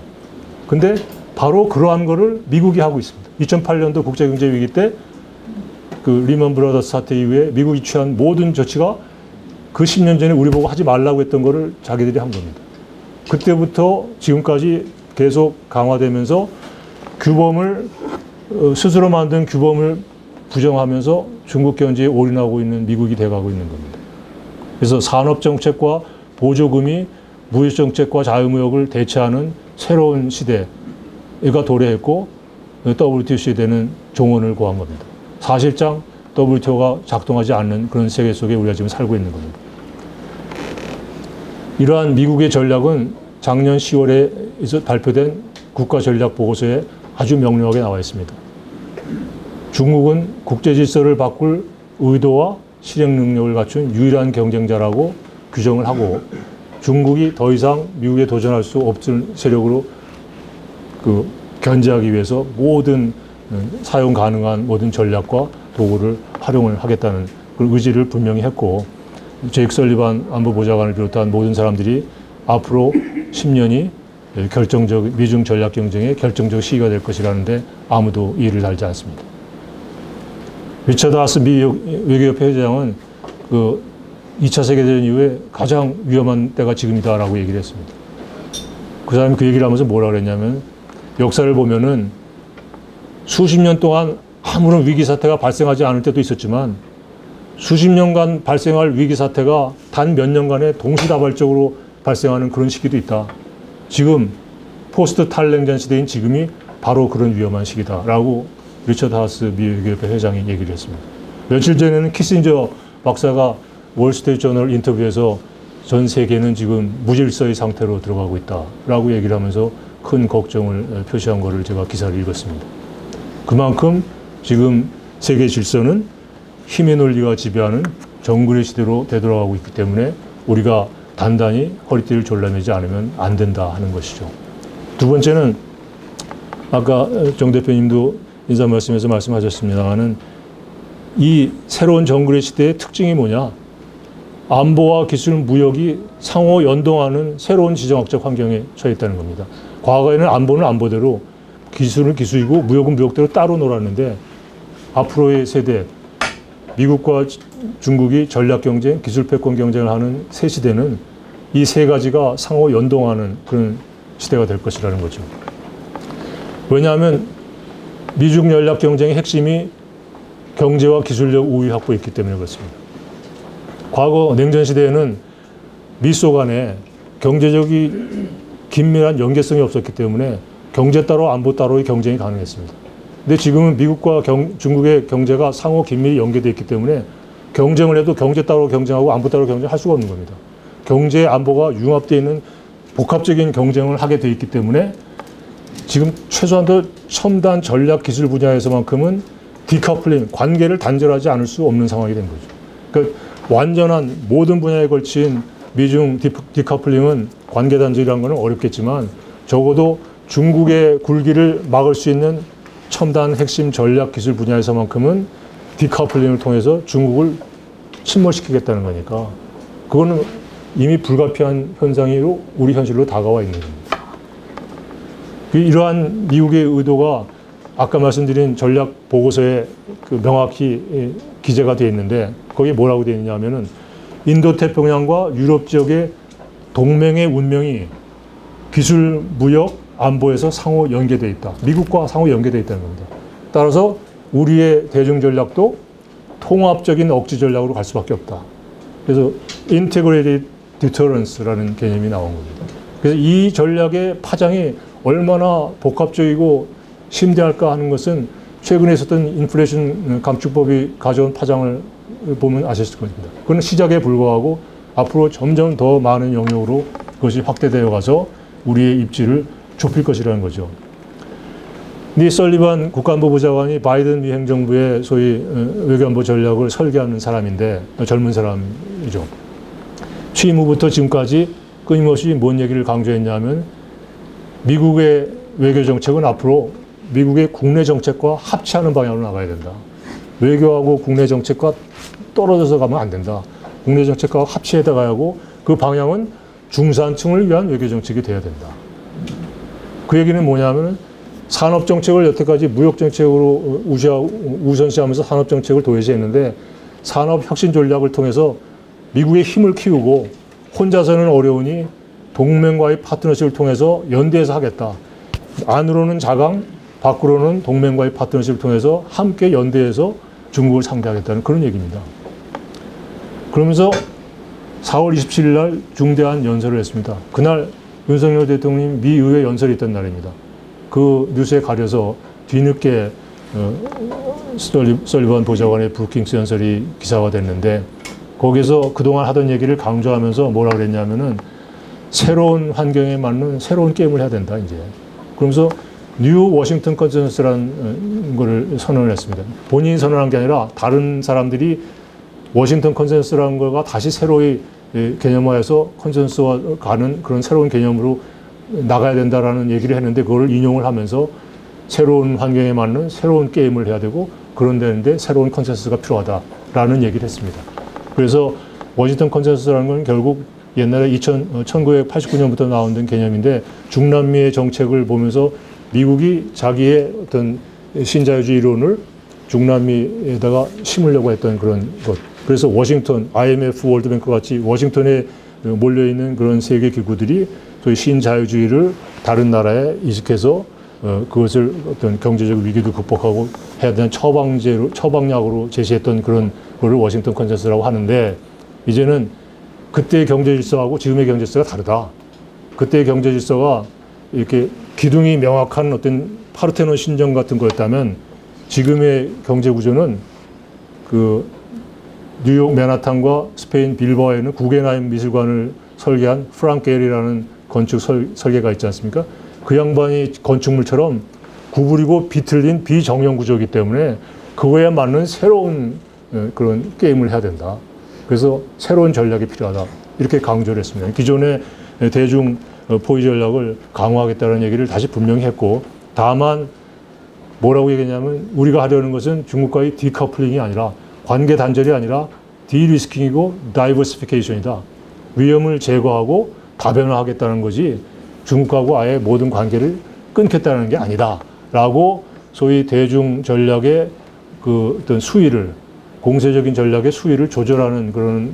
S1: 근데 바로 그러한 거를 미국이 하고 있습니다. 2008년도 국제경제위기 때 그 리먼 브라더스 사태 이후에 미국이 취한 모든 조치가 그 10년 전에 우리 보고 하지 말라고 했던 거를 자기들이 한 겁니다. 그때부터 지금까지 계속 강화되면서 규범을 스스로 만든 규범을 부정하면서 중국 견제에 올인하고 있는 미국이 돼가고 있는 겁니다. 그래서 산업정책과 보조금이 무역정책과 자유무역을 대체하는 새로운 시대가 도래했고 WTO 시대는 종언을 고한 겁니다. 사실상 WTO가 작동하지 않는 그런 세계 속에 우리가 지금 살고 있는 겁니다. 이러한 미국의 전략은 작년 10월에 발표된 국가전략보고서에 아주 명료하게 나와 있습니다. 중국은 국제질서를 바꿀 의도와 실행 능력을 갖춘 유일한 경쟁자라고 규정을 하고 중국이 더 이상 미국에 도전할 수 없을 세력으로 견제하기 위해서 모든 사용 가능한 모든 전략과 도구를 활용을 하겠다는 그 의지를 분명히 했고 제이크 설리반 안보보좌관을 비롯한 모든 사람들이 앞으로 10년이 미중 전략 경쟁의 결정적 시기가 될 것이라는데 아무도 이의를 달지 않습니다. 리처드 하스 미 외교협회 회장은 2차 세계대전 이후에 가장 위험한 때가 지금이다라고 얘기를 했습니다. 그 사람이 그 얘기를 하면서 뭐라 그랬냐면 역사를 보면은 수십 년 동안 아무런 위기 사태가 발생하지 않을 때도 있었지만 수십 년간 발생할 위기 사태가 단 몇 년간에 동시다발적으로 발생하는 그런 시기도 있다. 지금 포스트 탈냉전 시대인 지금이 바로 그런 위험한 시기다라고 리처드 하스 미 외교협회 회장이 얘기를 했습니다. 며칠 전에는 키신저 박사가 월스트리트저널 인터뷰에서 전 세계는 지금 무질서의 상태로 들어가고 있다라고 얘기를 하면서 큰 걱정을 표시한 것을 제가 기사를 읽었습니다. 그만큼 지금 세계 질서는 힘의 논리가 지배하는 정글의 시대로 되돌아가고 있기 때문에 우리가 단단히 허리띠를 졸라매지 않으면 안 된다 하는 것이죠. 두 번째는 아까 정 대표님도 인사 말씀에서 말씀하셨습니다만은 이 새로운 정글의 시대의 특징이 뭐냐? 안보와 기술, 무역이 상호 연동하는 새로운 지정학적 환경에 처해 있다는 겁니다. 과거에는 안보는 안보대로 기술은 기술이고 무역은 무역대로 따로 놀았는데 앞으로의 세대, 미국과 중국이 전략 경쟁, 기술 패권 경쟁을 하는 새 시대는 이 세 가지가 상호 연동하는 그런 시대가 될 것이라는 거죠. 왜냐하면 미중 전략 경쟁의 핵심이 경제와 기술력 우위 확보였기 때문에 그렇습니다. 과거 냉전 시대에는 미소 간에 경제적인 긴밀한 연계성이 없었기 때문에 경제 따로 안보 따로의 경쟁이 가능했습니다. 근데 지금은 미국과 중국의 경제가 상호 긴밀히 연계되어 있기 때문에 경쟁을 해도 경제 따로 경쟁하고 안보 따로 경쟁할 수가 없는 겁니다. 경제 안보가 융합되어 있는 복합적인 경쟁을 하게 되어 있기 때문에 지금 최소한도 첨단 전략 기술 분야에서만큼은 디커플링, 관계를 단절하지 않을 수 없는 상황이 된 거죠. 그러니까 완전한 모든 분야에 걸친 미중 디커플링은 관계 단절이라는 것은 어렵겠지만 적어도 중국의 굴기를 막을 수 있는 첨단 핵심 전략 기술 분야에서만큼은 디커플링을 통해서 중국을 침몰시키겠다는 거니까 그거는 이미 불가피한 현상으로 우리 현실로 다가와 있는 겁니다. 이러한 미국의 의도가 아까 말씀드린 전략 보고서에 명확히 기재가 되어 있는데 거기에 뭐라고 되어 있느냐 하면은 인도태평양과 유럽 지역의 동맹의 운명이 기술, 무역, 안보에서 상호 연계되어 있다. 미국과 상호 연계되어 있다는 겁니다. 따라서 우리의 대중 전략도 통합적인 억지 전략으로 갈 수밖에 없다. 그래서 Integrated Deterrence라는 개념이 나온 겁니다. 그래서 이 전략의 파장이 얼마나 복합적이고 심대할까 하는 것은 최근에 있었던 인플레이션 감축법이 가져온 파장을 보면 아실 겁니다. 그건 시작에 불과하고 앞으로 점점 더 많은 영역으로 그것이 확대되어 가서 우리의 입지를 좁힐 것이라는 거죠. 니 설리반 국가안보부 장관이 바이든 미 행정부의 소위 외교안보 전략을 설계하는 사람인데 젊은 사람이죠. 취임 후부터 지금까지 끊임없이 뭔 얘기를 강조했냐면 미국의 외교 정책은 앞으로 미국의 국내 정책과 합치하는 방향으로 나가야 된다. 외교하고 국내 정책과 떨어져서 가면 안 된다. 국내 정책과 합치해 나가야 하고 그 방향은 중산층을 위한 외교 정책이 돼야 된다. 그 얘기는 뭐냐면 산업 정책을 여태까지 무역 정책으로 우선시하면서 산업 정책을 도외시했는데 산업 혁신 전략을 통해서 미국의 힘을 키우고 혼자서는 어려우니 동맹과의 파트너십을 통해서 연대해서 하겠다. 안으로는 자강, 밖으로는 동맹과의 파트너십을 통해서 함께 연대해서 중국을 상대하겠다는 그런 얘기입니다. 그러면서 4월 27일 날 중대한 연설을 했습니다. 그날 윤석열 대통령이 미 의회 연설이 있던 날입니다. 그 뉴스에 가려서 뒤늦게 설리반 보좌관의 브루킹스 연설이 기사화됐는데 거기서 그동안 하던 얘기를 강조하면서 뭐라 그랬냐면은 새로운 환경에 맞는 새로운 게임을 해야 된다, 이제. 그러면서 뉴 워싱턴 컨센서스라는 거를 선언을 했습니다. 본인이 선언한 게 아니라 다른 사람들이 워싱턴 컨센서스라는 거가 다시 새로이 개념화해서 컨센서스와 가는 그런 새로운 개념으로 나가야 된다라는 얘기를 했는데 그걸 인용을 하면서 새로운 환경에 맞는 새로운 게임을 해야 되고 그런 데는데 새로운 컨센서스가 필요하다라는 얘기를 했습니다. 그래서 워싱턴 컨센서스라는 건 결국 옛날에 1989년부터 나온 개념인데 중남미의 정책을 보면서 미국이 자기의 어떤 신자유주의 이론을 중남미에다가 심으려고 했던 그런 것. 그래서 워싱턴, IMF, 월드뱅크 같이 워싱턴에 몰려있는 그런 세계 기구들이 소위 신자유주의를 다른 나라에 이식해서 그것을 어떤 경제적 위기도 극복하고 해야 되는 처방약으로 제시했던 그런 거를 워싱턴 컨센서스라고 하는데 이제는 그때의 경제 질서하고 지금의 경제 질서가 다르다. 그때의 경제 질서가 이렇게 기둥이 명확한 어떤 파르테논 신정 같은 거였다면 지금의 경제 구조는 그 뉴욕 맨하탄과 스페인 빌바오에 있는 구겐하임 미술관을 설계한 프랑크 게리라는 건축 설계가 있지 않습니까? 그 양반이 건축물처럼 구부리고 비틀린 비정형 구조이기 때문에 그거에 맞는 새로운 그런 게임을 해야 된다. 그래서 새로운 전략이 필요하다. 이렇게 강조를 했습니다. 기존의 대중 포위 전략을 강화하겠다는 얘기를 다시 분명히 했고 다만 뭐라고 얘기했냐면 우리가 하려는 것은 중국과의 디커플링이 아니라 관계 단절이 아니라 디리스킹이고 다이버시피케이션이다. 위험을 제거하고 다변화하겠다는 거지 중국하고 아예 모든 관계를 끊겠다는 게 아니다. 라고 소위 대중 전략의 그 어떤 수위를 공세적인 전략의 수위를 조절하는 그런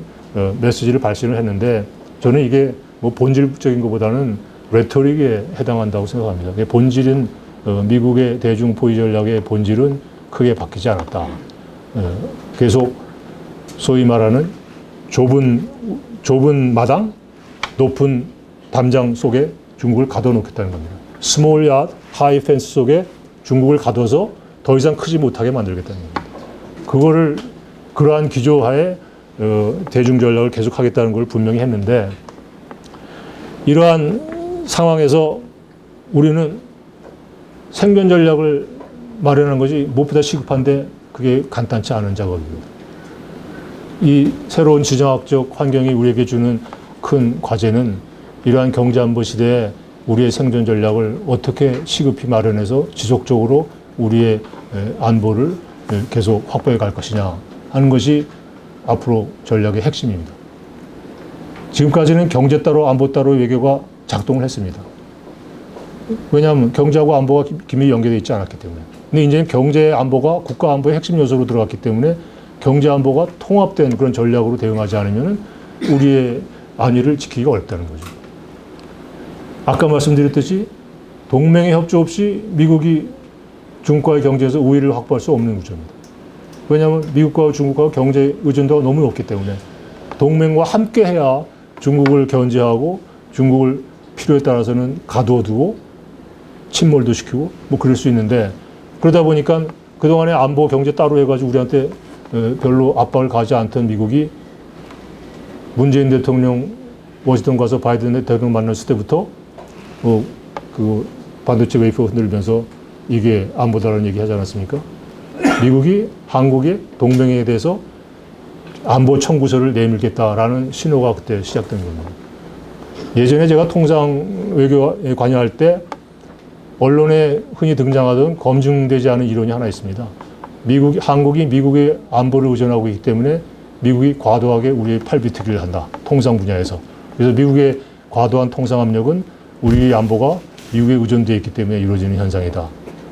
S1: 메시지를 발신을 했는데 저는 이게 뭐 본질적인 것보다는 레토릭에 해당한다고 생각합니다. 본질은 미국의 대중 포위 전략의 본질은 크게 바뀌지 않았다. 계속 소위 말하는 좁은 마당, 높은 담장 속에 중국을 가둬놓겠다는 겁니다. 스몰 야드, 하이 펜스 속에 중국을 가둬서 더 이상 크지 못하게 만들겠다는 겁니다. 그거를 그러한 기조하에 대중 전략을 계속하겠다는 걸 분명히 했는데 이러한 상황에서 우리는 생존 전략을 마련한 것이 무엇보다 시급한데 그게 간단치 않은 작업입니다. 이 새로운 지정학적 환경이 우리에게 주는 큰 과제는 이러한 경제안보 시대에 우리의 생존 전략을 어떻게 시급히 마련해서 지속적으로 우리의 안보를 계속 확보해 갈 것이냐 하는 것이 앞으로 전략의 핵심입니다. 지금까지는 경제 따로 안보 따로 외교가 작동을 했습니다. 왜냐하면 경제하고 안보가 긴밀히 연계되어 있지 않았기 때문에. 근데 이제는 경제 안보가 국가 안보의 핵심 요소로 들어갔기 때문에 경제 안보가 통합된 그런 전략으로 대응하지 않으면 우리의 안위를 지키기가 어렵다는 거죠. 아까 말씀드렸듯이 동맹의 협조 없이 미국이 중국과의 경제에서 우위를 확보할 수 없는 구조입니다. 왜냐하면 미국과 중국과 경제 의존도가 너무 높기 때문에 동맹과 함께 해야 중국을 견제하고 중국을 필요에 따라서는 가둬두고 침몰도 시키고 뭐 그럴 수 있는데 그러다 보니까 그동안에 안보 경제 따로 해가지고 우리한테 별로 압박을 가하지 않던 미국이 문재인 대통령 워싱턴 가서 바이든 대통령 만났을 때부터 그 반도체 웨이퍼 흔들면서 이게 안보다라는 얘기 하지 않았습니까? 미국이 한국의 동맹에 대해서 안보 청구서를 내밀겠다라는 신호가 그때 시작된 겁니다. 예전에 제가 통상 외교에 관여할 때 언론에 흔히 등장하던 검증되지 않은 이론이 하나 있습니다. 한국이 미국의 안보를 의존하고 있기 때문에 미국이 과도하게 우리의 팔비트기를 한다. 통상 분야에서. 그래서 미국의 과도한 통상 압력은 우리의 안보가 미국에 의존되어 있기 때문에 이루어지는 현상이다.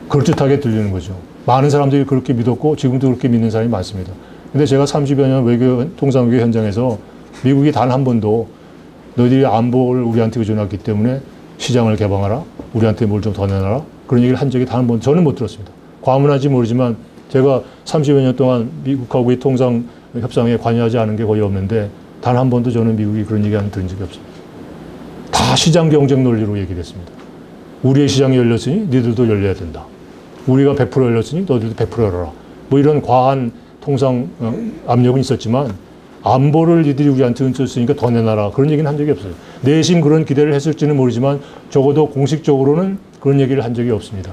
S1: 그럴듯하게 들리는 거죠. 많은 사람들이 그렇게 믿었고 지금도 그렇게 믿는 사람이 많습니다. 근데 제가 30여 년 통상 외교 현장에서 미국이 단 한 번도 너희들이 안보를 우리한테 의존하기 때문에 시장을 개방하라. 우리한테 뭘 좀 더 내놔라. 그런 얘기를 한 적이 단 한 번 저는 못 들었습니다. 과문한지 모르지만 제가 30여 년 동안 미국하고의 통상 협상에 관여하지 않은 게 거의 없는데 단 한 번도 저는 미국이 그런 얘기하는 들은 적이 없습니다. 다 시장 경쟁 논리로 얘기를 했습니다. 우리의 시장이 열렸으니 너희들도 열려야 된다. 우리가 100% 열렸으니 너희들도 100% 열어라. 뭐 이런 과한 통상 압력은 있었지만 안보를 니들이 우리한테 훔쳤으니까 더 내놔라. 그런 얘기는 한 적이 없어요. 내심 그런 기대를 했을지는 모르지만 적어도 공식적으로는 그런 얘기를 한 적이 없습니다.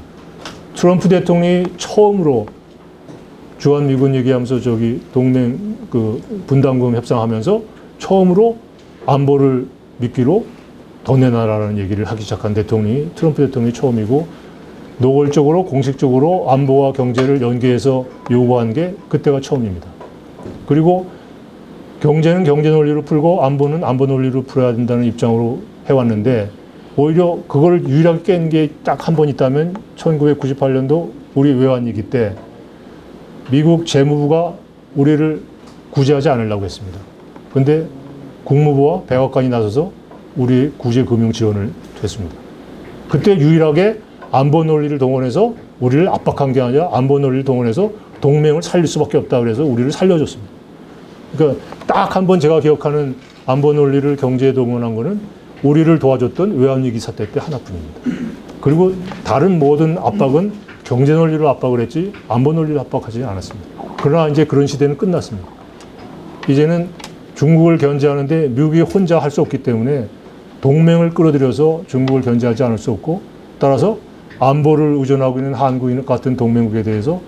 S1: 트럼프 대통령이 처음으로 주한미군 얘기하면서 동맹 분담금 협상하면서 처음으로 안보를 미끼로 더 내놔라는 얘기를 하기 시작한 대통령이 트럼프 대통령이 처음이고 노골적으로 공식적으로 안보와 경제를 연계해서 요구한 게 그때가 처음입니다. 그리고 경제는 경제 논리로 풀고 안보는 안보 논리로 풀어야 된다는 입장으로 해왔는데 오히려 그걸 유일하게 깬 게 딱 한 번 있다면 1998년도 우리 외환위기 때 미국 재무부가 우리를 구제하지 않으려고 했습니다. 그런데 국무부와 백악관이 나서서 우리 구제 금융 지원을 했습니다. 그때 유일하게 안보 논리를 동원해서 우리를 압박한 게 아니라 안보 논리를 동원해서 동맹을 살릴 수밖에 없다 그래서 우리를 살려줬습니다. 그러니까 딱 한 번 제가 기억하는 안보 논리를 경제에 동원한 거는 우리를 도와줬던 외환위기 사태 때 하나뿐입니다. 그리고 다른 모든 압박은 경제 논리로 압박을 했지 안보 논리로 압박하지 않았습니다. 그러나 이제 그런 시대는 끝났습니다. 이제는 중국을 견제하는데 미국이 혼자 할 수 없기 때문에 동맹을 끌어들여서 중국을 견제하지 않을 수 없고 따라서 안보를 의존하고 있는 한국 같은 동맹국에 대해서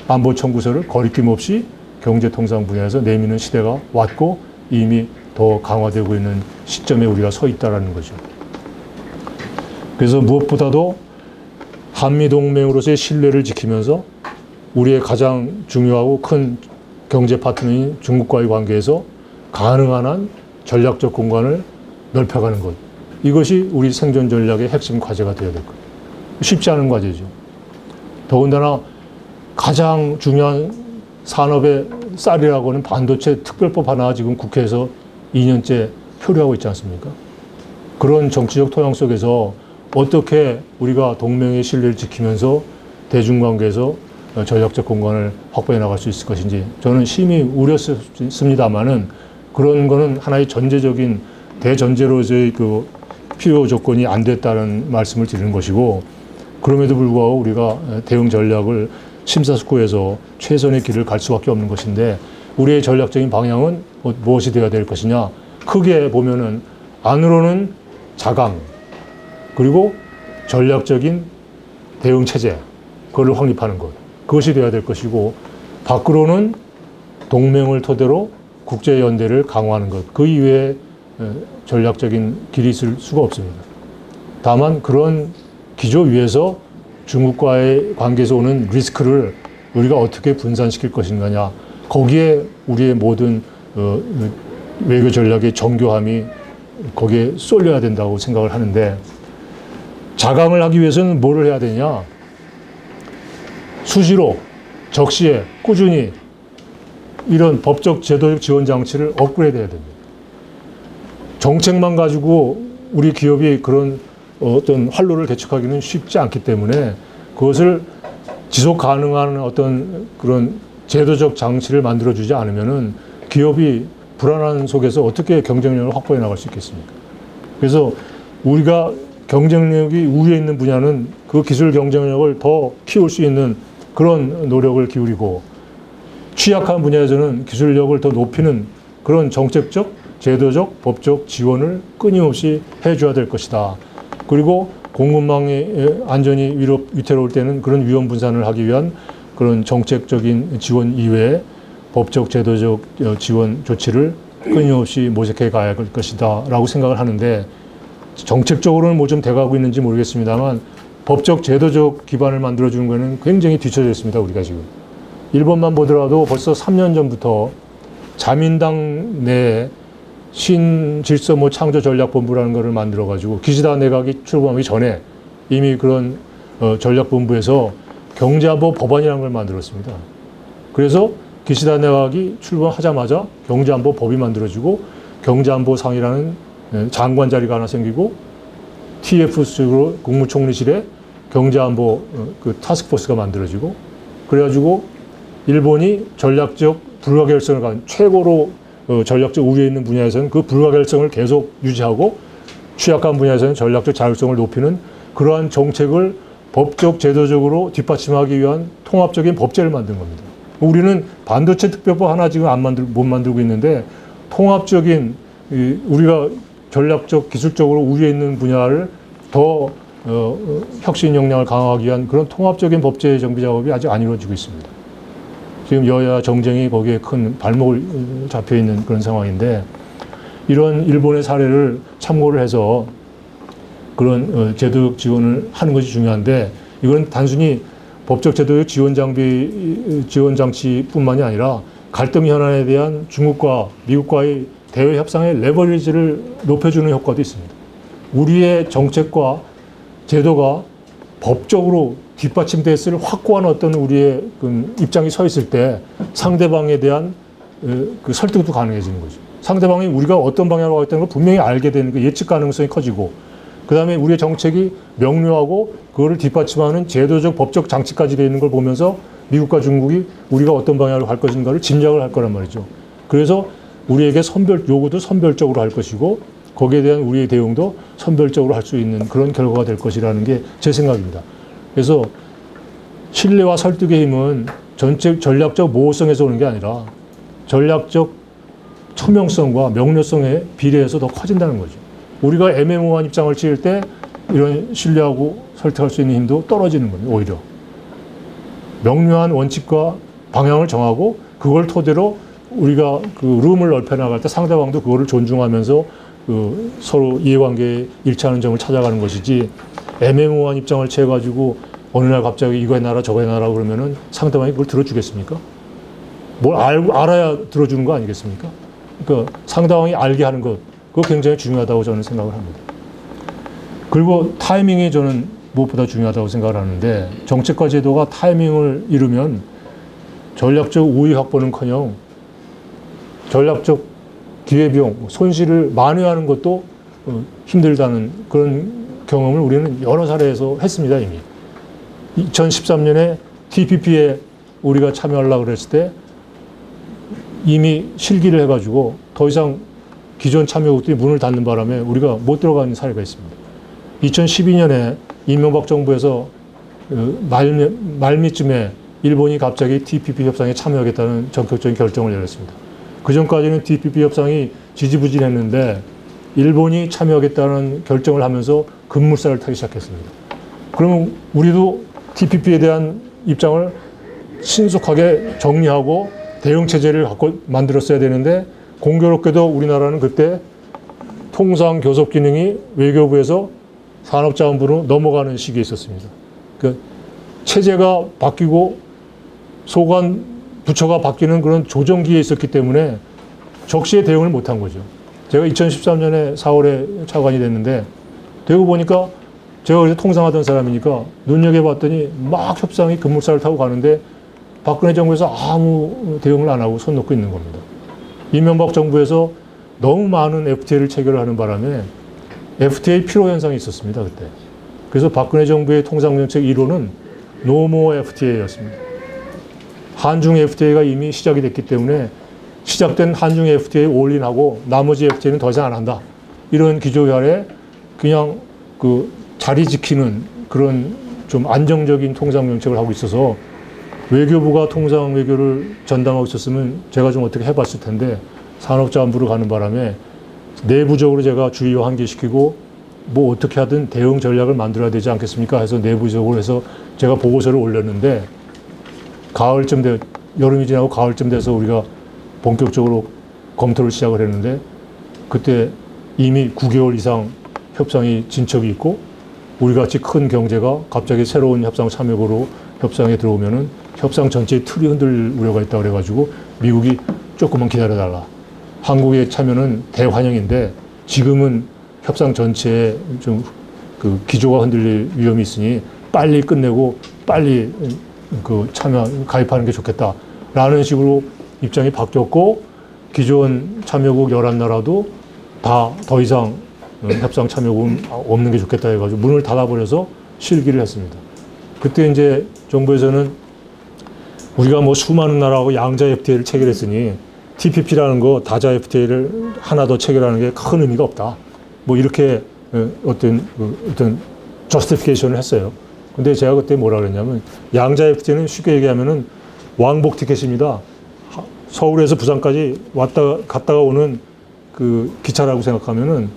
S1: 안보 청구서를 거리낌 없이 경제통상 분야에서 내미는 시대가 왔고 이미 더 강화되고 있는 시점에 우리가 서 있다는 거죠. 그래서 무엇보다도 한미동맹으로서의 신뢰를 지키면서 우리의 가장 중요하고 큰 경제 파트너인 중국과의 관계에서 가능한 한 전략적 공간을 넓혀가는 것. 이것이 우리 생존 전략의 핵심 과제가 되어야 될 거예요. 쉽지 않은 과제죠. 더군다나 가장 중요한 산업의 쌀이라고 하는 반도체 특별법 하나 지금 국회에서 2년째 표류하고 있지 않습니까? 그런 정치적 토양 속에서 어떻게 우리가 동맹의 신뢰를 지키면서 대중관계에서 전략적 공간을 확보해 나갈 수 있을 것인지 저는 심히 우려스럽습니다만은 그런 거는 하나의 전제적인 대전제로서의 그 필요 조건이 안 됐다는 말씀을 드리는 것이고, 그럼에도 불구하고 우리가 대응 전략을 심사숙고해서 최선의 길을 갈 수밖에 없는 것인데, 우리의 전략적인 방향은 무엇이 되어야 될 것이냐. 크게 보면은 안으로는 자강, 그리고 전략적인 대응 체제, 그걸 확립하는 것, 그것이 되어야 될 것이고, 밖으로는 동맹을 토대로 국제 연대를 강화하는 것, 그 이외에 전략적인 길이 있을 수가 없습니다. 다만 그런 기조 위에서 중국과의 관계에서 오는 리스크를 우리가 어떻게 분산시킬 것인가냐, 거기에 우리의 모든 외교 전략의 정교함이 거기에 쏠려야 된다고 생각을 하는데, 자강을 하기 위해서는 뭐를 해야 되냐? 수시로, 적시에, 꾸준히 이런 법적 제도적 지원 장치를 업그레이드 해야 됩니다. 정책만 가지고 우리 기업이 그런 어떤 활로를 개척하기는 쉽지 않기 때문에, 그것을 지속 가능한 어떤 그런 제도적 장치를 만들어주지 않으면은 기업이 불안한 속에서 어떻게 경쟁력을 확보해 나갈 수 있겠습니까? 그래서 우리가 경쟁력이 우위에 있는 분야는 그 기술 경쟁력을 더 키울 수 있는 그런 노력을 기울이고, 취약한 분야에서는 기술력을 더 높이는 그런 정책적, 제도적, 법적 지원을 끊임없이 해줘야 될 것이다. 그리고 공급망의 안전이 위태로울 때는 그런 위험 분산을 하기 위한 그런 정책적인 지원 이외에 법적, 제도적 지원 조치를 끊임없이 모색해 가야 할 것이다 라고 생각을 하는데, 정책적으로는 뭐 좀 돼가고 있는지 모르겠습니다만 법적, 제도적 기반을 만들어주는 것은 굉장히 뒤처져 있습니다. 우리가 지금 일본만 보더라도 벌써 3년 전부터 자민당 내에 신질서 창조 전략본부라는 것을 만들어가지고, 기시다 내각이 출범하기 전에 이미 그런 전략본부에서 경제안보 법안이라는 걸 만들었습니다. 그래서 기시다 내각이 출범하자마자 경제안보 법이 만들어지고, 경제안보상이라는 장관 자리가 하나 생기고, TF 쪽으로 국무총리실에 경제안보 그 타스크포스가 만들어지고, 그래가지고 일본이 전략적 불가결성을 가진 최고로 전략적 우위에 있는 분야에서는 그 불가결성을 계속 유지하고, 취약한 분야에서는 전략적 자율성을 높이는 그러한 정책을 법적, 제도적으로 뒷받침하기 위한 통합적인 법제를 만든 겁니다. 우리는 반도체 특별법 하나 지금 못 만들고 있는데, 통합적인 우리가 전략적, 기술적으로 우위에 있는 분야를 더 혁신 역량을 강화하기 위한 그런 통합적인 법제 정비 작업이 아직 안 이루어지고 있습니다. 지금 여야 정쟁이 거기에 큰 발목을 잡혀 있는 그런 상황인데, 이런 일본의 사례를 참고를 해서 그런 제도적 지원을 하는 것이 중요한데, 이건 단순히 법적 제도적 지원 장치뿐만이 아니라 갈등 현안에 대한 중국과 미국과의 대외 협상의 레버리지를 높여주는 효과도 있습니다. 우리의 정책과 제도가 법적으로 뒷받침됐을 확고한 어떤 우리의 그 입장이 서 있을 때 상대방에 대한 그 설득도 가능해지는 거죠. 상대방이 우리가 어떤 방향으로 가겠다는 걸 분명히 알게 되는 그 예측 가능성이 커지고, 그 다음에 우리의 정책이 명료하고 그거를 뒷받침하는 제도적, 법적 장치까지 되어 있는 걸 보면서 미국과 중국이 우리가 어떤 방향으로 갈 것인가를 짐작을 할 거란 말이죠. 그래서 우리에게 요구도 선별적으로 할 것이고, 거기에 대한 우리의 대응도 선별적으로 할 수 있는 그런 결과가 될 것이라는 게 제 생각입니다. 그래서 신뢰와 설득의 힘은 전략적 모호성에서 오는 게 아니라 전략적 투명성과 명료성에 비례해서 더 커진다는 거죠. 우리가 애매모호한 입장을 취할 때 이런 신뢰하고 설득할 수 있는 힘도 떨어지는 겁니다. 오히려 명료한 원칙과 방향을 정하고, 그걸 토대로 우리가 그 룸을 넓혀 나갈 때 상대방도 그거를 존중하면서 그 서로 이해관계에 일치하는 점을 찾아가는 것이지, 애매모호한 입장을 취해가지고 어느 날 갑자기 이거 해놔라 저거 해놔라 그러면은 상대방이 그걸 들어주겠습니까? 뭘 알아야 들어주는 거 아니겠습니까? 그러니까 상대방이 알게 하는 것, 그거 굉장히 중요하다고 저는 생각을 합니다. 그리고 타이밍이 저는 무엇보다 중요하다고 생각을 하는데, 정책과 제도가 타이밍을 잃으면 전략적 우위 확보는커녕 전략적 기회비용, 손실을 만회하는 것도 힘들다는 그런 경험을 우리는 여러 사례에서 했습니다, 이미. 2013년에 TPP에 우리가 참여하려고 그랬을 때 이미 실기를 해가지고 더 이상 기존 참여국들이 문을 닫는 바람에 우리가 못 들어가는 사례가 있습니다. 2012년에 이명박 정부에서 말미쯤에 일본이 갑자기 TPP 협상에 참여하겠다는 전격적인 결정을 내렸습니다. 그 전까지는 TPP 협상이 지지부진했는데 일본이 참여하겠다는 결정을 하면서 급물살을 타기 시작했습니다. 그러면 우리도 TPP에 대한 입장을 신속하게 정리하고 대응 체제를 갖고 만들었어야 되는데 공교롭게도 우리나라는 그때 통상 교섭 기능이 외교부에서 산업자원부로 넘어가는 시기에 있었습니다. 그 체제가 바뀌고 소관 부처가 바뀌는 그런 조정기에 있었기 때문에 적시에 대응을 못한 거죠. 제가 2013년에 4월에 차관이 됐는데 되고 보니까 제가 그래서 통상하던 사람이니까 눈여겨봤더니 막 협상이 급물살을 타고 가는데 박근혜 정부에서 아무 대응을 안 하고 손 놓고 있는 겁니다. 이명박 정부에서 너무 많은 FTA를 체결하는 바람에 FTA 피로 현상이 있었습니다, 그때. 그래서 박근혜 정부의 통상정책 1호는 No More FTA였습니다. 한중 FTA가 이미 시작이 됐기 때문에 시작된 한중 FTA 올인하고 나머지 FTA는 더 이상 안 한다. 이런 기조 아래 그냥 그 자리 지키는 그런 좀 안정적인 통상 정책을 하고 있어서 외교부가 통상 외교를 전담하고 있었으면 제가 좀 어떻게 해봤을 텐데 산업자원부로 가는 바람에 내부적으로 제가 주의와 환기시키고 뭐 어떻게 하든 대응 전략을 만들어야 되지 않겠습니까? 해서 내부적으로 해서 제가 보고서를 올렸는데 여름이 지나고 가을쯤 돼서 우리가 본격적으로 검토를 시작을 했는데 그때 이미 9개월 이상 협상이 진척이 있고 우리 같이 큰 경제가 갑자기 새로운 협상 참여국으로 협상에 들어오면은 협상 전체의 틀이 흔들릴 우려가 있다 그래가지고 미국이 조금만 기다려달라. 한국의 참여는 대환영인데 지금은 협상 전체에 좀 그 기조가 흔들릴 위험이 있으니 빨리 끝내고 빨리 그 가입하는 게 좋겠다라는 식으로 입장이 바뀌었고 기존 참여국 11나라도 다 더 이상 협상 참여국은 없는 게 좋겠다 해가지고 문을 닫아버려서 실기를 했습니다. 그때 이제 정부에서는 우리가 뭐 수많은 나라하고 양자 FTA를 체결했으니 TPP라는 거 다자 FTA를 하나 더 체결하는 게 큰 의미가 없다. 뭐 이렇게 어떤 저스티피케이션을 했어요. 근데 제가 그때 뭐라 그랬냐면 양자 FTA는 쉽게 얘기하면은 왕복 티켓입니다. 서울에서 부산까지 갔다가 오는 그 기차라고 생각하면은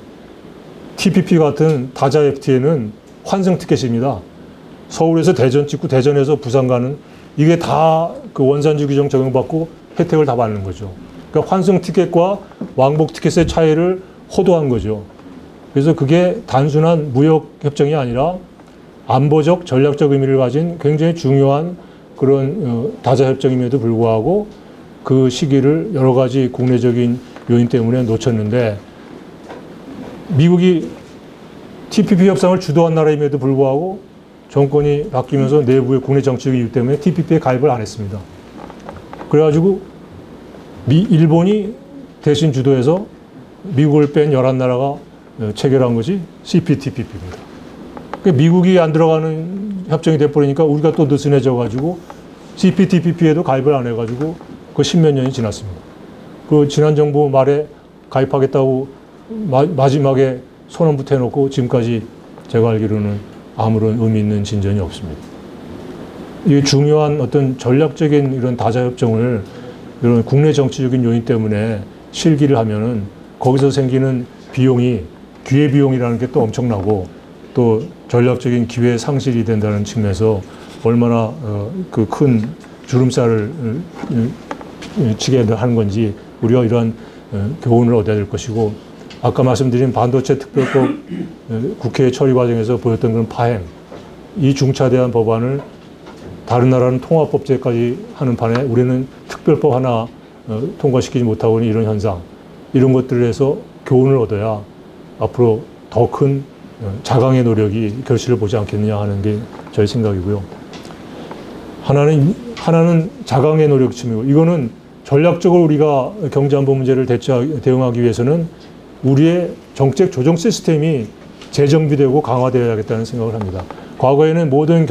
S1: TPP 같은 다자 FTA는 환승 티켓입니다. 서울에서 대전 찍고 대전에서 부산 가는 이게 다 그 원산지 규정 적용받고 혜택을 다 받는 거죠. 그러니까 환승 티켓과 왕복 티켓의 차이를 호도한 거죠. 그래서 그게 단순한 무역 협정이 아니라 안보적 전략적 의미를 가진 굉장히 중요한 그런 다자 협정임에도 불구하고 그 시기를 여러 가지 국내적인 요인 때문에 놓쳤는데 미국이 TPP 협상을 주도한 나라임에도 불구하고 정권이 바뀌면서 내부의 국내 정치적 이유 때문에 TPP에 가입을 안 했습니다. 그래가지고 일본이 대신 주도해서 미국을 뺀 11나라가 체결한 것이 CPTPP입니다. 그러니까 미국이 안 들어가는 협정이 돼버리니까 우리가 또 느슨해져가지고 CPTPP에도 가입을 안 해가지고 그 10몇 년이 지났습니다. 그 지난 정부 말에 가입하겠다고 마지막에 선언부터 해놓고 지금까지 제가 알기로는 아무런 의미 있는 진전이 없습니다. 이 중요한 어떤 전략적인 이런 다자협정을 이런 국내 정치적인 요인 때문에 실기를 하면은 거기서 생기는 비용이 기회비용이라는 게 또 엄청나고 또 전략적인 기회 상실이 된다는 측면에서 얼마나 그 큰 주름살을 치게 하는 건지 우리가 이러한 교훈을 얻어야 될 것이고 아까 말씀드린 반도체 특별법 국회 처리 과정에서 보였던 그런 파행 이 중차대한 법안을 다른 나라는 통합법제까지 하는 판에 우리는 특별법 하나 통과시키지 못하고 있는 이런 현상 이런 것들에서 교훈을 얻어야 앞으로 더 큰 자강의 노력이 결실을 보지 않겠느냐 하는 게 저의 생각이고요. 하나는 자강의 노력쯤이고 이거는 전략적으로 우리가 경제안보 문제를 대응하기 위해서는 우리의 정책 조정 시스템이 재정비되고 강화되어야겠다는 생각을 합니다. 과거에는 모든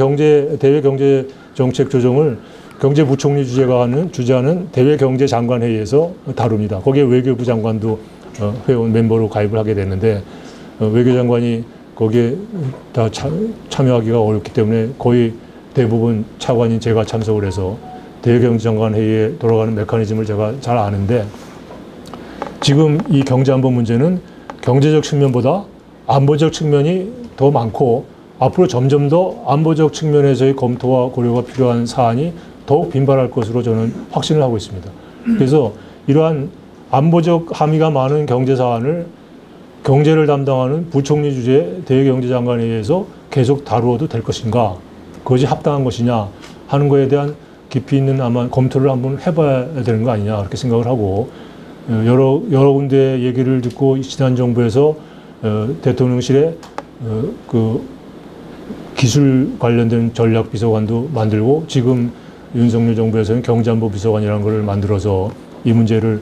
S1: 대외 경제 정책 조정을 경제부총리 주재하는 대외경제장관회의에서 다룹니다. 거기에 외교부 장관도 회원 멤버로 가입을 하게 됐는데 외교장관이 거기에 다 참여하기가 어렵기 때문에 거의 대부분 차관인 제가 참석을 해서 대외경제장관 회의에 돌아가는 메커니즘을 제가 잘 아는데 지금 이 경제안보 문제는 경제적 측면보다 안보적 측면이 더 많고 앞으로 점점 더 안보적 측면에서의 검토와 고려가 필요한 사안이 더욱 빈발할 것으로 저는 확신을 하고 있습니다. 그래서 이러한 안보적 함의가 많은 경제 사안을 경제를 담당하는 부총리 주재 대외경제장관에 의해서 계속 다루어도 될 것인가, 그것이 합당한 것이냐 하는 것에 대한 깊이 있는 아마 검토를 한번 해봐야 되는 거 아니냐 그렇게 생각을 하고 여러 군데 얘기를 듣고 지난 정부에서 대통령실에 그 기술 관련된 전략비서관도 만들고 지금 윤석열 정부에서는 경제안보 비서관이라는 것을 만들어서 이 문제를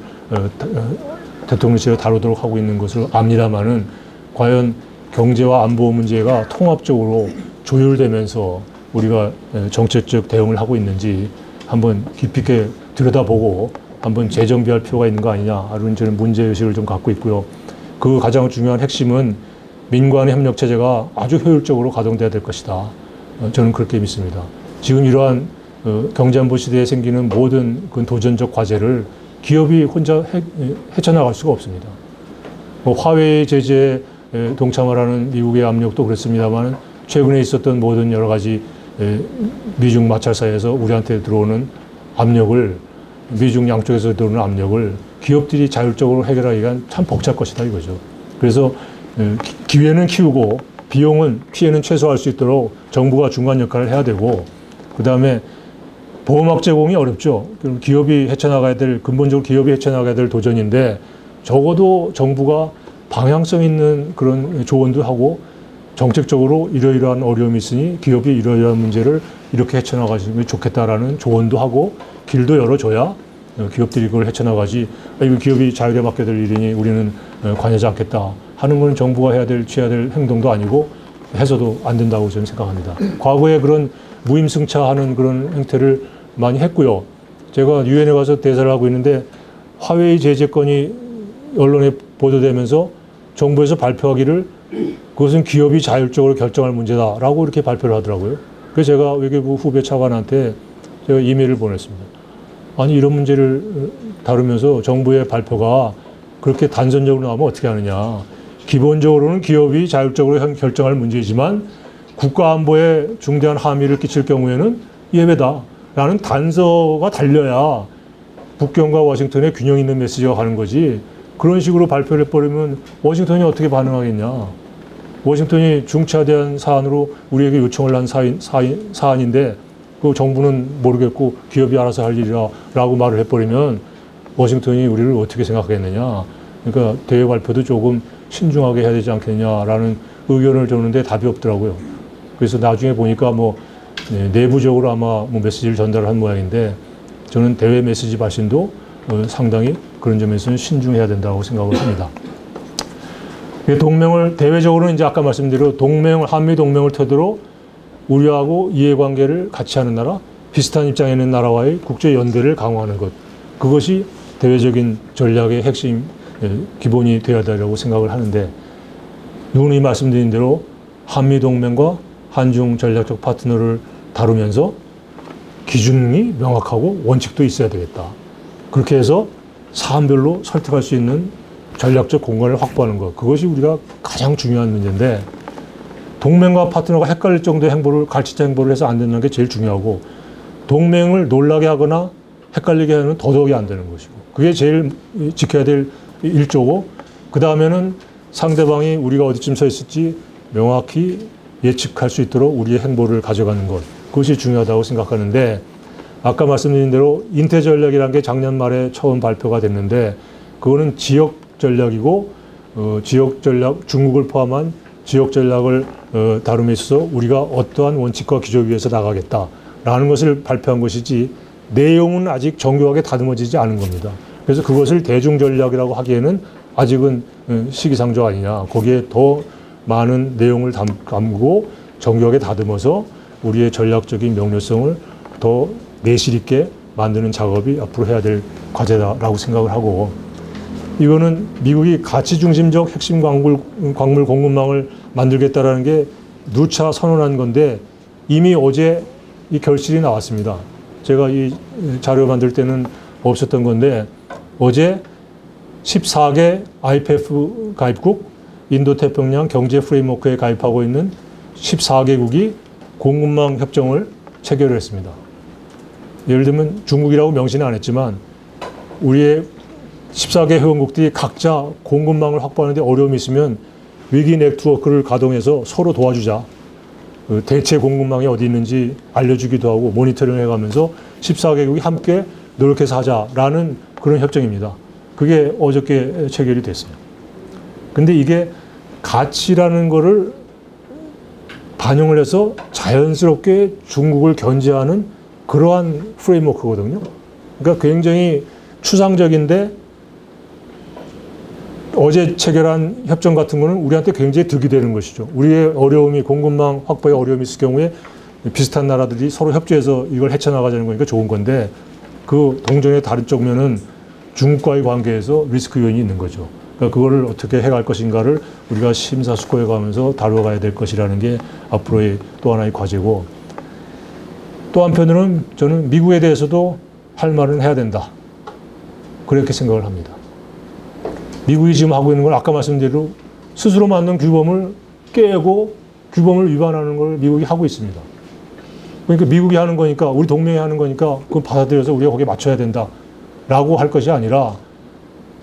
S1: 대통령실에 다루도록 하고 있는 것을 압니다마는 과연 경제와 안보 문제가 통합적으로 조율되면서 우리가 정책적 대응을 하고 있는지 한번 깊이 있게 들여다보고 한번 재정비할 필요가 있는 거 아니냐 하는 저는 문제의식을 좀 갖고 있고요. 그 가장 중요한 핵심은 민관의 협력체제가 아주 효율적으로 가동돼야 될 것이다. 저는 그렇게 믿습니다. 지금 이러한 경제안보 시대에 생기는 모든 그 도전적 과제를 기업이 혼자 헤쳐나갈 수가 없습니다. 뭐 화웨이 제재에 동참하라는 미국의 압력도 그렇습니다만 최근에 있었던 모든 여러 가지 미중 마찰 사이에서 우리한테 들어오는 압력을 미중 양쪽에서 들어오는 압력을 기업들이 자율적으로 해결하기가 참 벅찰 것이다 이거죠. 그래서 기회는 키우고 비용은 피해는 최소화할 수 있도록 정부가 중간 역할을 해야 되고 그다음에 보호막 제공이 어렵죠. 그럼 기업이 헤쳐나가야 될 근본적으로 기업이 헤쳐나가야 될 도전인데 적어도 정부가 방향성 있는 그런 조언도 하고 정책적으로 이러이러한 어려움이 있으니 기업이 이러이러한 문제를 이렇게 헤쳐나가시면 좋겠다라는 조언도 하고 길도 열어줘야 기업들이 그걸 헤쳐나가지 이거 기업이 자율에 맡겨야 될 일이니 우리는 관여하지 않겠다 하는 건 정부가 취해야 될 행동도 아니고 해서도 안 된다고 저는 생각합니다. 과거에 그런 무임승차하는 그런 행태를 많이 했고요. 제가 유엔에 가서 대사를 하고 있는데 화웨이 제재건이 언론에 보도되면서 정부에서 발표하기를 그것은 기업이 자율적으로 결정할 문제다라고 이렇게 발표를 하더라고요. 그래서 제가 외교부 후배 차관한테 제가 이메일을 보냈습니다. 아니 이런 문제를 다루면서 정부의 발표가 그렇게 단선적으로 나오면 어떻게 하느냐. 기본적으로는 기업이 자율적으로 결정할 문제이지만 국가안보에 중대한 함의를 끼칠 경우에는 예외다라는 단서가 달려야 북경과 워싱턴의 균형 있는 메시지가 가는 거지. 그런 식으로 발표를 해버리면 워싱턴이 어떻게 반응하겠냐. 워싱턴이 중차대한 사안으로 우리에게 요청을 한 사안인데 그 정부는 모르겠고 기업이 알아서 할 일이라 라고 말을 해버리면 워싱턴이 우리를 어떻게 생각하겠느냐. 그러니까 대외 발표도 조금 신중하게 해야 되지 않겠냐라는 의견을 줬는데 답이 없더라고요. 그래서 나중에 보니까 뭐 내부적으로 아마 뭐 메시지를 전달한 모양인데 저는 대외 메시지 발신도 상당히 그런 점에서는 신중해야 된다고 생각을 합니다. 동맹을 대외적으로는 이제 아까 말씀드린 한미 동맹을 토대로 우리하고 이해관계를 같이 하는 나라, 비슷한 입장에 있는 나라와의 국제 연대를 강화하는 것, 그것이 대외적인 전략의 핵심 기본이 되어야 되라고 생각을 하는데 누누이 말씀드린 대로 한미 동맹과 한중 전략적 파트너를 다루면서 기준이 명확하고 원칙도 있어야 되겠다. 그렇게 해서 사안별로 설득할 수 있는 전략적 공간을 확보하는 것, 그것이 우리가 가장 중요한 문제인데 동맹과 파트너가 헷갈릴 정도의 행보를 갈치자 행보를 해서 안 된다는 게 제일 중요하고 동맹을 놀라게 하거나 헷갈리게 하는 더더욱이 안 되는 것이고 그게 제일 지켜야 될 일조고 그 다음에는 상대방이 우리가 어디쯤 서 있을지 명확히 예측할 수 있도록 우리의 행보를 가져가는 것, 그것이 중요하다고 생각하는데 아까 말씀드린 대로 인태 전략이라는 게 작년 말에 처음 발표가 됐는데 그거는 지역 전략이고 지역 전략, 중국을 포함한 지역 전략을 다룸에 있어서 우리가 어떠한 원칙과 기조 위에서 나가겠다라는 것을 발표한 것이지 내용은 아직 정교하게 다듬어지지 않은 겁니다. 그래서 그것을 대중 전략이라고 하기에는 아직은 시기상조 아니냐. 거기에 더 많은 내용을 담고 정교하게 다듬어서 우리의 전략적인 명료성을 더 내실 있게 만드는 작업이 앞으로 해야 될 과제다라고 생각을 하고 이거는 미국이 가치 중심적 핵심 광물 공급망을 만들겠다라는 게 누차 선언한 건데 이미 어제 이 결실이 나왔습니다. 제가 이 자료 만들 때는 없었던 건데 어제 14개 IPEF 가입국, 인도태평양 경제 프레임워크에 가입하고 있는 14개국이 공급망 협정을 체결을 했습니다. 예를 들면 중국이라고 명시는 안 했지만 우리의 14개 회원국들이 각자 공급망을 확보하는데 어려움이 있으면 위기 네트워크를 가동해서 서로 도와주자. 그 대체 공급망이 어디 있는지 알려주기도 하고 모니터링 해가면서 14개국이 함께 노력해서 하자라는 그런 협정입니다. 그게 어저께 체결이 됐어요. 근데 이게 가치라는 거를 반영을 해서 자연스럽게 중국을 견제하는 그러한 프레임워크거든요. 그러니까 굉장히 추상적인데 어제 체결한 협정 같은 거는 우리한테 굉장히 득이 되는 것이죠. 우리의 어려움이 공급망 확보에 어려움이 있을 경우에 비슷한 나라들이 서로 협조해서 이걸 헤쳐나가자는 거니까 좋은 건데 그 동전의 다른 쪽면은 중국과의 관계에서 리스크 요인이 있는 거죠. 그러니까 그거를 어떻게 해갈 것인가를 우리가 심사숙고해 가면서 다뤄가야 될 것이라는 게 앞으로의 또 하나의 과제고 또 한편으로는 저는 미국에 대해서도 할 말은 해야 된다. 그렇게 생각을 합니다. 미국이 지금 하고 있는 걸 아까 말씀드린 대로 스스로 만든 규범을 깨고 규범을 위반하는 걸 미국이 하고 있습니다. 그러니까 미국이 하는 거니까 우리 동맹이 하는 거니까 그걸 받아들여서 우리가 거기에 맞춰야 된다라고 할 것이 아니라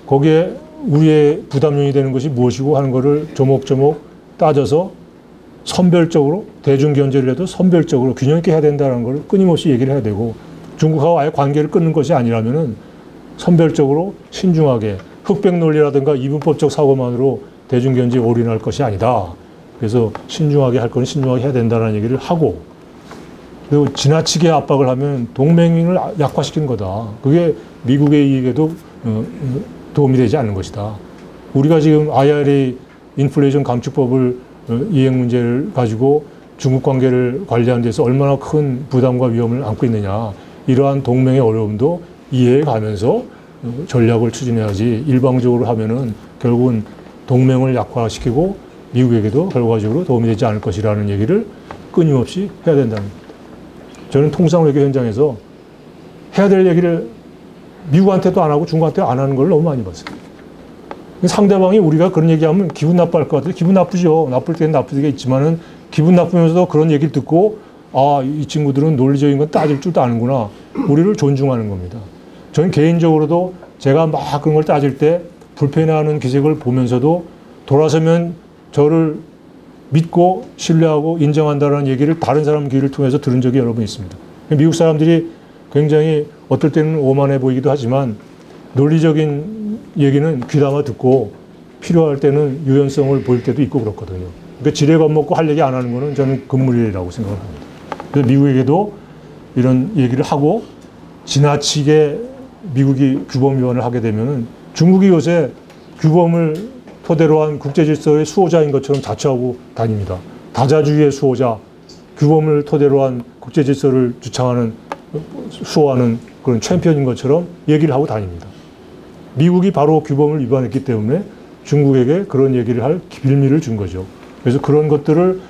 S1: 거기에 우리의 부담용이 되는 것이 무엇이고 하는 거를 조목조목 따져서 선별적으로 대중견제를 해도 선별적으로 균형 있게 해야 된다는 걸 끊임없이 얘기를 해야 되고 중국하고 아예 관계를 끊는 것이 아니라면은 선별적으로 신중하게 흑백 논리라든가 이분법적 사고만으로 대중견제에 올인할 것이 아니다. 그래서 신중하게 할 거는 신중하게 해야 된다는 얘기를 하고 그리고 지나치게 압박을 하면 동맹을 약화시키는 거다. 그게 미국의 이익에도 도움이 되지 않는 것이다. 우리가 지금 IRA 인플레이션 감축법을 이행 문제를 가지고 중국 관계를 관리하는 데서 얼마나 큰 부담과 위험을 안고 있느냐. 이러한 동맹의 어려움도 이해해 가면서 전략을 추진해야지 일방적으로 하면은 결국은 동맹을 약화시키고 미국에게도 결과적으로 도움이 되지 않을 것이라는 얘기를 끊임없이 해야 된다는 겁니다. 저는 통상 외교 현장에서 해야 될 얘기를 미국한테도 안 하고 중국한테 안 하는 걸 너무 많이 봤어요. 상대방이 우리가 그런 얘기하면 기분 나빠할 것 같아요. 기분 나쁘죠. 나쁠 때는 나쁘게 있지만은 기분 나쁘면서도 그런 얘기를 듣고 아, 이 친구들은 논리적인 건 따질 줄도 아는구나. 우리를 존중하는 겁니다. 저는 개인적으로도 제가 막 그런 걸 따질 때 불편해하는 기색을 보면서도 돌아서면 저를 믿고 신뢰하고 인정한다는 얘기를 다른 사람 귀를 통해서 들은 적이 여러 번 있습니다. 미국 사람들이 굉장히 어떨 때는 오만해 보이기도 하지만 논리적인 얘기는 귀담아 듣고 필요할 때는 유연성을 보일 때도 있고 그렇거든요. 그러니까 지레 겁먹고 할 얘기 안 하는 거는 저는 금물이라고 생각을 합니다. 그래서 미국에게도 이런 얘기를 하고 지나치게 미국이 규범 위반을 하게 되면은 중국이 요새 규범을 토대로 한 국제 질서의 수호자인 것처럼 자처하고 다닙니다. 다자주의의 수호자, 규범을 토대로 한 국제 질서를 주창하는 수호하는 그런 챔피언인 것처럼 얘기를 하고 다닙니다. 미국이 바로 규범을 위반했기 때문에 중국에게 그런 얘기를 할 빌미를 준 거죠. 그래서 그런 것들을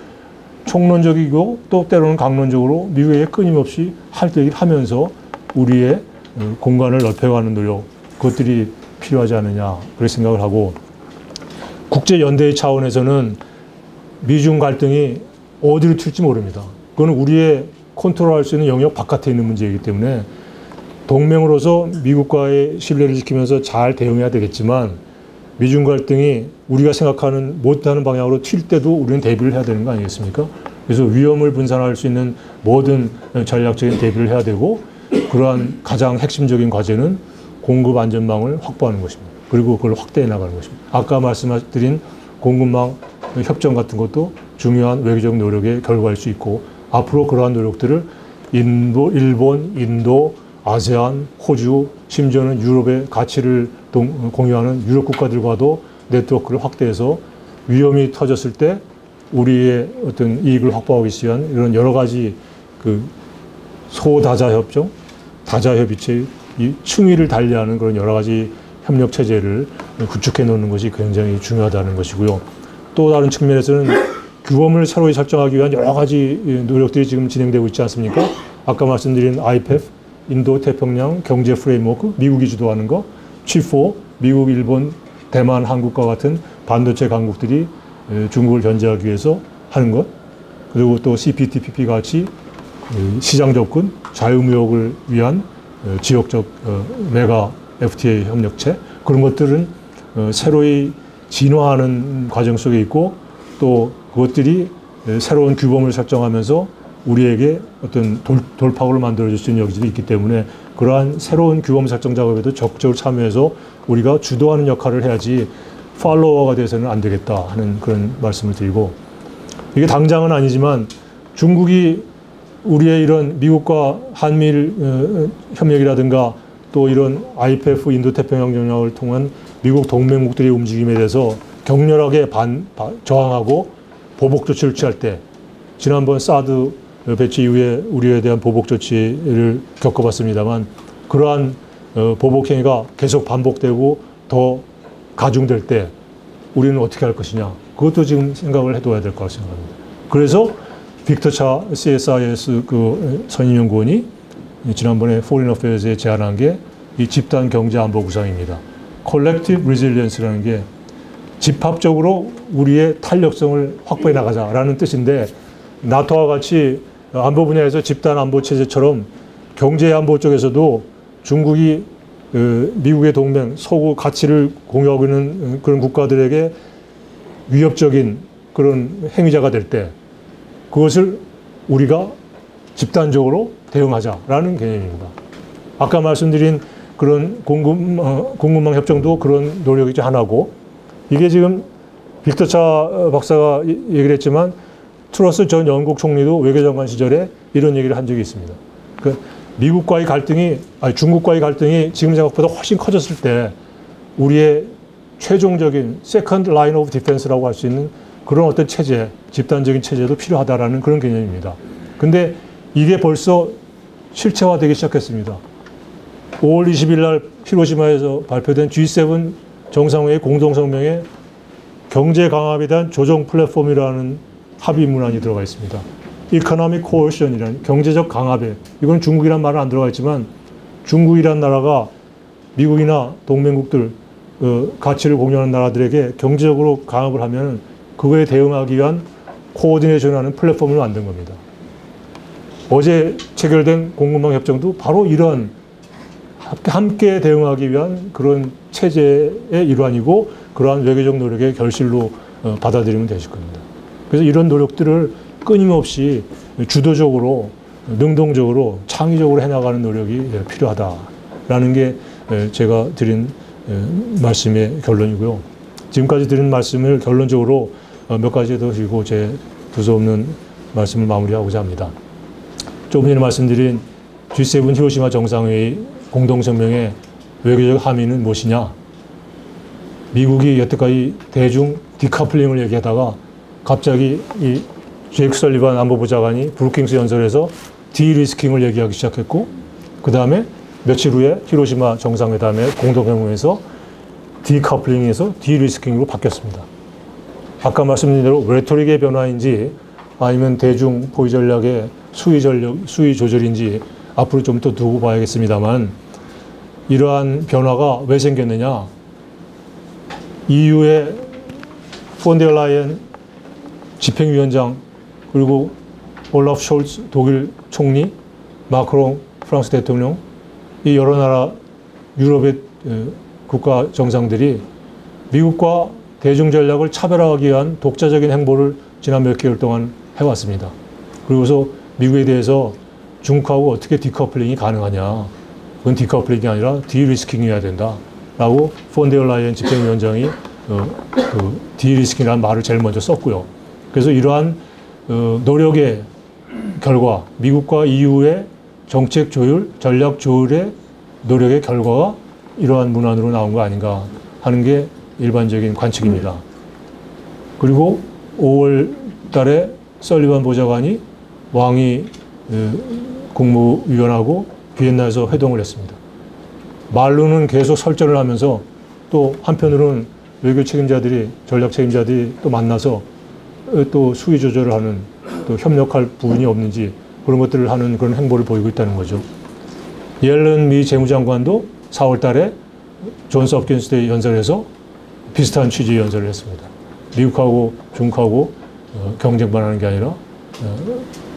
S1: 총론적이고 또 때로는 강론적으로 미국에게 끊임없이 할 얘기를 하면서 우리의 공간을 넓혀가는 노력, 그것들이 필요하지 않느냐 그렇게 생각을 하고 국제연대의 차원에서는 미중 갈등이 어디로 튈지 모릅니다. 그건 우리의 컨트롤할 수 있는 영역 바깥에 있는 문제이기 때문에 동맹으로서 미국과의 신뢰를 지키면서 잘 대응해야 되겠지만 미중 갈등이 우리가 생각하는 못하는 방향으로 튈 때도 우리는 대비를 해야 되는 거 아니겠습니까? 그래서 위험을 분산할 수 있는 모든 전략적인 대비를 해야 되고 그러한 가장 핵심적인 과제는 공급 안전망을 확보하는 것입니다. 그리고 그걸 확대해 나가는 것입니다. 아까 말씀드린 공급망 협정 같은 것도 중요한 외교적 노력의 결과일 수 있고 앞으로 그러한 노력들을 일본, 인도, 아세안, 호주, 심지어는 유럽의 가치를 공유하는 유럽 국가들과도 네트워크를 확대해서 위험이 터졌을 때 우리의 어떤 이익을 확보하기 위한 이런 여러 가지 그 소다자 협정, 다자 협의체, 이 층위를 달리하는 그런 여러 가지 협력 체제를 구축해 놓는 것이 굉장히 중요하다는 것이고요. 또 다른 측면에서는 규범을 새로 설정하기 위한 여러 가지 노력들이 지금 진행되고 있지 않습니까? 아까 말씀드린 IPEF, 인도 태평양 경제 프레임워크, 미국이 주도하는 거, G4, 미국, 일본, 대만, 한국과 같은 반도체 강국들이 중국을 견제하기 위해서 하는 것, 그리고 또 CPTPP 같이 시장 접근, 자유무역을 위한 지역적 메가 FTA 협력체, 그런 것들은 새로이 진화하는 과정 속에 있고, 또 그것들이 새로운 규범을 설정하면서 우리에게 어떤 돌파구를 만들어줄 수 있는 여지도 있기 때문에 그러한 새로운 규범 설정 작업에도 적극적으로 참여해서 우리가 주도하는 역할을 해야지 팔로워가 돼서는 안 되겠다 하는 그런 말씀을 드리고, 이게 당장은 아니지만 중국이 우리의 이런 미국과 한미일 협력이라든가 또 이런 IPEF 인도태평양 전략을 통한 미국 동맹국들의 움직임에 대해서 격렬하게 저항하고 보복 조치를 취할 때, 지난번 사드 배치 이후에 우리에 대한 보복 조치를 겪어봤습니다만 그러한 보복 행위가 계속 반복되고 더 가중될 때 우리는 어떻게 할 것이냐, 그것도 지금 생각을 해둬야 될 거라고 생각합니다. 그래서 빅터 차 CSIS 그 선임연구원이 지난번에 Foreign Affairs에 제안한 게 이 집단 경제 안보 구상입니다. Collective Resilience라는 게 집합적으로 우리의 탄력성을 확보해 나가자라는 뜻인데, 나토와 같이 안보 분야에서 집단 안보 체제처럼 경제 안보 쪽에서도 중국이 미국의 동맹, 서구 가치를 공유하고 있는 그런 국가들에게 위협적인 그런 행위자가 될 때 그것을 우리가 집단적으로 대응하자라는 개념입니다. 아까 말씀드린 그런 공급망 협정도 그런 노력이 하나고, 이게 지금 빅터 차 박사가 얘기를 했지만 트러스 전 영국 총리도 외교장관 시절에 이런 얘기를 한 적이 있습니다. 미국과의 갈등이, 중국과의 갈등이 지금 생각보다 훨씬 커졌을 때 우리의 최종적인 세컨드 라인 오브 디펜스라고 할 수 있는 그런 어떤 체제, 집단적인 체제도 필요하다라는 그런 개념입니다. 근데 이게 벌써 실체화되기 시작했습니다. 5월 20일 날 히로시마에서 발표된 G7 정상회의 공동성명에 경제 강압에 대한 조정 플랫폼이라는 합의 문안이 들어가 있습니다. Economic Coercion이라는 경제적 강압에, 이건 중국이란 말은 안 들어가 있지만 중국이란 나라가 미국이나 동맹국들 가치를 공유하는 나라들에게 경제적으로 강압을 하면 그거에 대응하기 위한 코오디네이션하는 플랫폼을 만든 겁니다. 어제 체결된 공급망 협정도 바로 이런 함께 대응하기 위한 그런 체제의 일환이고 그러한 외교적 노력의 결실로 받아들이면 되실 겁니다. 그래서 이런 노력들을 끊임없이 주도적으로, 능동적으로, 창의적으로 해나가는 노력이 필요하다라는 게 제가 드린 말씀의 결론이고요. 지금까지 드린 말씀을 결론적으로 몇 가지 더 드리고 제 두서없는 말씀을 마무리하고자 합니다. 조금 전에 말씀드린 G7 히로시마 정상회의 공동성명의 외교적 함의는 무엇이냐? 미국이 여태까지 대중 디커플링을 얘기하다가 갑자기 이 제이크 설리반 안보부 장관이 브루킹스 연설에서 디리스킹을 얘기하기 시작했고, 그 다음에 며칠 후에 히로시마 정상회담의 공동성명에서 디커플링에서 디리스킹으로 바뀌었습니다. 아까 말씀드린 대로 레토릭의 변화인지 아니면 대중 포위 전략의 수위 조절인지 앞으로 좀 더 두고 봐야겠습니다만, 이러한 변화가 왜 생겼느냐? EU의 폰데르라이엔 집행위원장, 그리고 올라프 숄츠 독일 총리, 마크롱 프랑스 대통령, 이 여러 나라 유럽의 국가 정상들이 미국과 대중 전략을 차별화하기 위한 독자적인 행보를 지난 몇 개월 동안 해왔습니다. 그리고서 미국에 대해서 중국하고 어떻게 디커플링이 가능하냐. 그건 디커플링이 아니라 디리스킹이어야 된다라고 폰데르라이엔 집행위원장이 디리스킹이라는 말을 제일 먼저 썼고요. 그래서 이러한 노력의 결과, 미국과 EU의 정책 조율, 전략 조율의 노력의 결과가 이러한 문안으로 나온 거 아닌가 하는 게 일반적인 관측입니다. 그리고 5월 달에 설리반 보좌관이 왕이 국무위원하고 비엔나에서 회동을 했습니다. 말로는 계속 설전을 하면서 또 한편으로는 외교 책임자들이, 전략 책임자들이 또 만나서 또 수위 조절을 하는, 또 협력할 부분이 없는지 그런 것들을 하는 그런 행보를 보이고 있다는 거죠. 옐런 미 재무장관도 4월 달에 존스 홉킨스 연설에서 비슷한 취지의 연설을 했습니다. 미국하고 중국하고 경쟁만 하는 게 아니라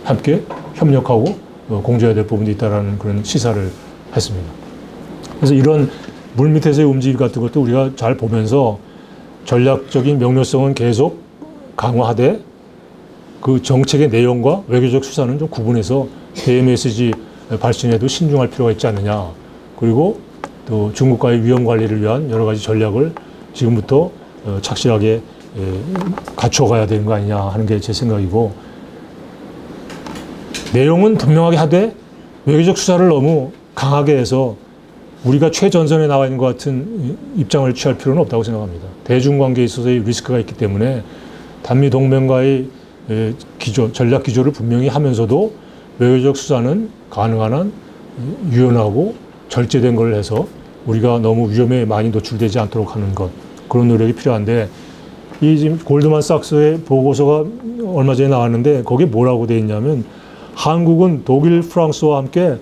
S1: 함께 협력하고 공조해야 될 부분이 있다는 그런 시사를 했습니다. 그래서 이런 물밑에서의 움직임 같은 것도 우리가 잘 보면서 전략적인 명료성은 계속 강화하되 그 정책의 내용과 외교적 수사는 좀 구분해서 대외 메시지 발신에도 신중할 필요가 있지 않느냐. 그리고 또 중국과의 위험 관리를 위한 여러 가지 전략을 지금부터 착실하게 갖춰가야 되는 거 아니냐 하는 게 제 생각이고, 내용은 분명하게 하되 외교적 수사를 너무 강하게 해서 우리가 최전선에 나와 있는 것 같은 입장을 취할 필요는 없다고 생각합니다. 대중관계에 있어서의 리스크가 있기 때문에 단미 동맹과의 전략 기조를 분명히 하면서도 외교적 수사는 가능한 한 유연하고 절제된 걸 해서 우리가 너무 위험에 많이 노출되지 않도록 하는 것, 그런 노력이 필요한데, 이 지금 골드만삭스의 보고서가 얼마 전에 나왔는데 거기에 뭐라고 되어 있냐면 한국은 독일, 프랑스와 함께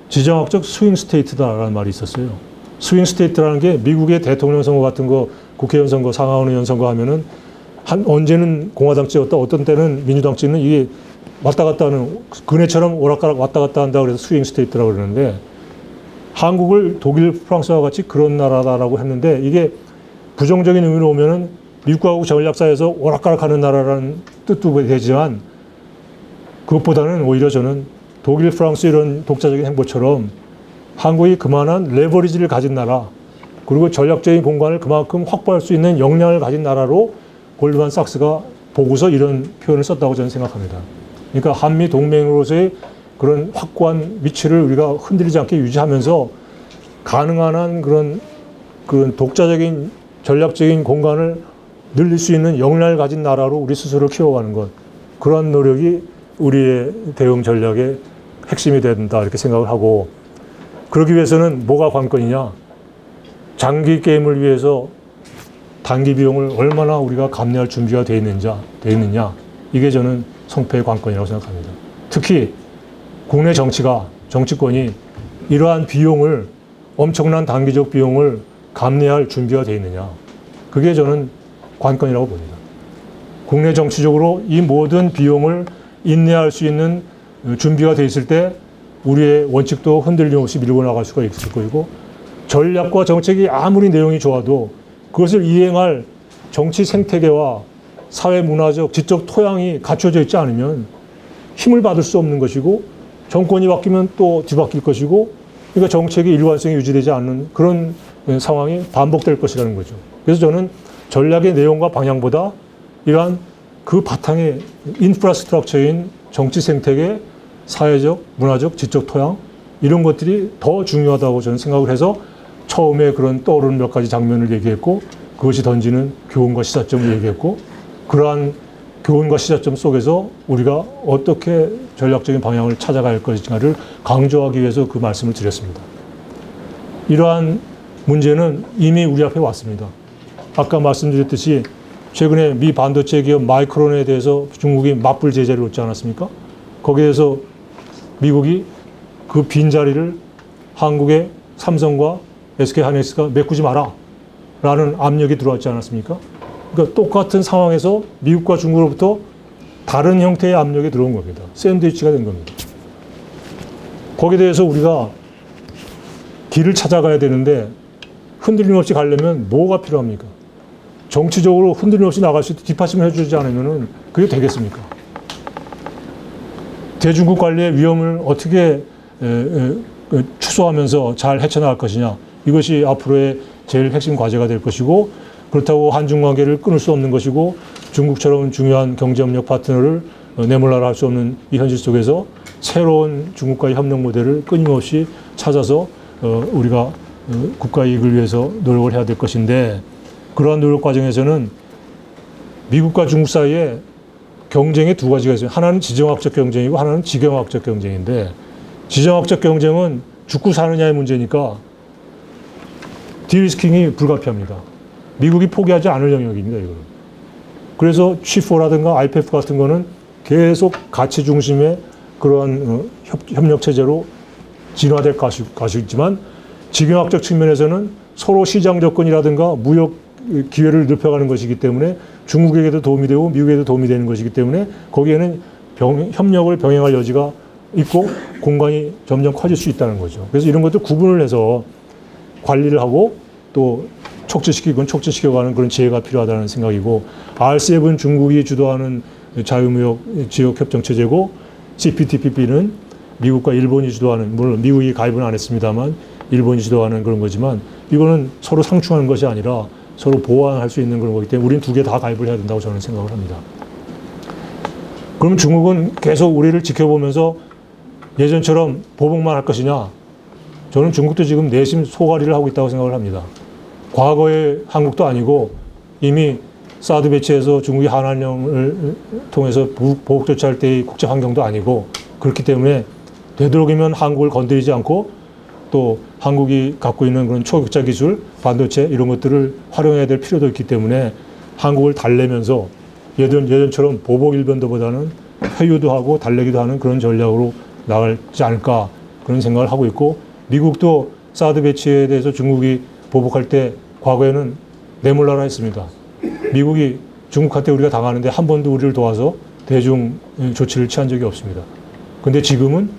S1: 지정학적 스윙 스테이트다라는 말이 있었어요. 스윙 스테이트라는 게 미국의 대통령 선거 같은 거, 국회의원 선거, 상하원 의원 선거 하면은 언제는 공화당 찍었다, 어떤 때는 민주당 찍는, 이게 왔다 갔다 하는, 그네처럼 오락가락 왔다 갔다 한다고 그래서 스윙 스테이트라고 그러는데, 한국을 독일, 프랑스와 같이 그런 나라다라고 했는데, 이게 부정적인 의미로 오면은 미국하고 전략사에서 오락가락 하는 나라라는 뜻도 되지만, 그것보다는 오히려 저는 독일, 프랑스 이런 독자적인 행보처럼 한국이 그만한 레버리지를 가진 나라, 그리고 전략적인 공간을 그만큼 확보할 수 있는 역량을 가진 나라로 골드만삭스가 보고서 이런 표현을 썼다고 저는 생각합니다. 그러니까 한미 동맹으로서의 그런 확고한 위치를 우리가 흔들리지 않게 유지하면서 가능한 한 그런 독자적인 전략적인 공간을 늘릴 수 있는 역량을 가진 나라로 우리 스스로를 키워가는 것, 그런 노력이 우리의 대응 전략의 핵심이 된다 이렇게 생각을 하고, 그러기 위해서는 뭐가 관건이냐, 장기 게임을 위해서 단기 비용을 얼마나 우리가 감내할 준비가 되어 있느냐, 이게 저는 성패의 관건이라고 생각합니다. 특히 국내 정치권이 이러한 비용을, 엄청난 단기적 비용을 감내할 준비가 되어 있느냐, 그게 저는 관건이라고 봅니다. 국내 정치적으로 이 모든 비용을 인내할 수 있는 준비가 돼 있을 때 우리의 원칙도 흔들림 없이 밀고 나갈 수가 있을 것이고, 전략과 정책이 아무리 내용이 좋아도 그것을 이행할 정치 생태계와 사회 문화적 지적 토양이 갖춰져 있지 않으면 힘을 받을 수 없는 것이고, 정권이 바뀌면 또 뒤바뀔 것이고, 그러니까 정책의 일관성이 유지되지 않는 그런 상황이 반복될 것이라는 거죠. 그래서 저는 전략의 내용과 방향보다 이러한 그 바탕의 인프라스트럭처인 정치 생태계, 사회적, 문화적, 지적 토양, 이런 것들이 더 중요하다고 저는 생각을 해서 처음에 그런 떠오르는 몇 가지 장면을 얘기했고, 그것이 던지는 교훈과 시사점을 얘기했고, 그러한 교훈과 시사점 속에서 우리가 어떻게 전략적인 방향을 찾아갈 것인가를 강조하기 위해서 그 말씀을 드렸습니다. 이러한 문제는 이미 우리 앞에 왔습니다. 아까 말씀드렸듯이 최근에 미 반도체 기업 마이크론에 대해서 중국이 맞불 제재를 놓지 않았습니까? 거기에 대해서 미국이 그 빈자리를 한국의 삼성과 SK하이닉스가 메꾸지 마라 라는 압력이 들어왔지 않았습니까? 그러니까 똑같은 상황에서 미국과 중국으로부터 다른 형태의 압력이 들어온 겁니다. 샌드위치가 된 겁니다. 거기에 대해서 우리가 길을 찾아가야 되는데 흔들림 없이 가려면 뭐가 필요합니까? 정치적으로 흔들림 없이 나갈 수 있도록 뒷받침을 해주지 않으면 그게 되겠습니까? 대중국 관리의 위험을 어떻게 추소하면서 잘 헤쳐나갈 것이냐, 이것이 앞으로의 제일 핵심 과제가 될 것이고, 그렇다고 한중 관계를 끊을 수 없는 것이고, 중국처럼 중요한 경제협력 파트너를 내몰라라 할 수 없는 이 현실 속에서 새로운 중국과의 협력 모델을 끊임없이 찾아서 우리가 국가 이익을 위해서 노력을 해야 될 것인데, 그러한 노력 과정에서는 미국과 중국 사이에 경쟁의 두 가지가 있어요. 하나는 지정학적 경쟁이고 하나는 지경학적 경쟁인데, 지정학적 경쟁은 죽고 사느냐의 문제니까 디리스킹이 불가피합니다. 미국이 포기하지 않을 영역입니다, 이거는. 그래서 취4라든가 IPEF 같은 거는 계속 가치 중심의 그러한 협력 체제로 진화될 것이지만 지경학적 측면에서는 서로 시장 접근이라든가 무역 기회를 넓혀가는 것이기 때문에 중국에게도 도움이 되고 미국에도 도움이 되는 것이기 때문에 거기에는 협력을 병행할 여지가 있고 공간이 점점 커질 수 있다는 거죠. 그래서 이런 것들 구분을 해서 관리를 하고 또 촉진시켜가는 그런 지혜가 필요하다는 생각이고, RCEP은 중국이 주도하는 자유무역 지역협정체제고, CPTPP는 미국과 일본이 주도하는, 물론 미국이 가입은 안 했습니다만 일본이 주도하는 그런 거지만 이거는 서로 상충하는 것이 아니라 서로 보완할 수 있는 그런 거기 때문에 우리는 두 개 다 가입을 해야 된다고 저는 생각을 합니다. 그럼 중국은 계속 우리를 지켜보면서 예전처럼 보복만 할 것이냐? 저는 중국도 지금 내심 소가리를 하고 있다고 생각을 합니다. 과거의 한국도 아니고 이미 사드 배치에서 중국이 한한령을 통해서 보복 조치할 때의 국제 환경도 아니고, 그렇기 때문에 되도록이면 한국을 건드리지 않고 또 한국이 갖고 있는 그런 초격자 기술, 반도체 이런 것들을 활용해야 될 필요도 있기 때문에 한국을 달래면서 예전처럼 보복 일변도보다는 회유도 하고 달래기도 하는 그런 전략으로 나가지 않을까, 그런 생각을 하고 있고, 미국도 사드 배치에 대해서 중국이 보복할 때 과거에는 내몰라라 했습니다. 미국이 중국한테 우리가 당하는데 한 번도 우리를 도와서 대중 조치를 취한 적이 없습니다. 근데 지금은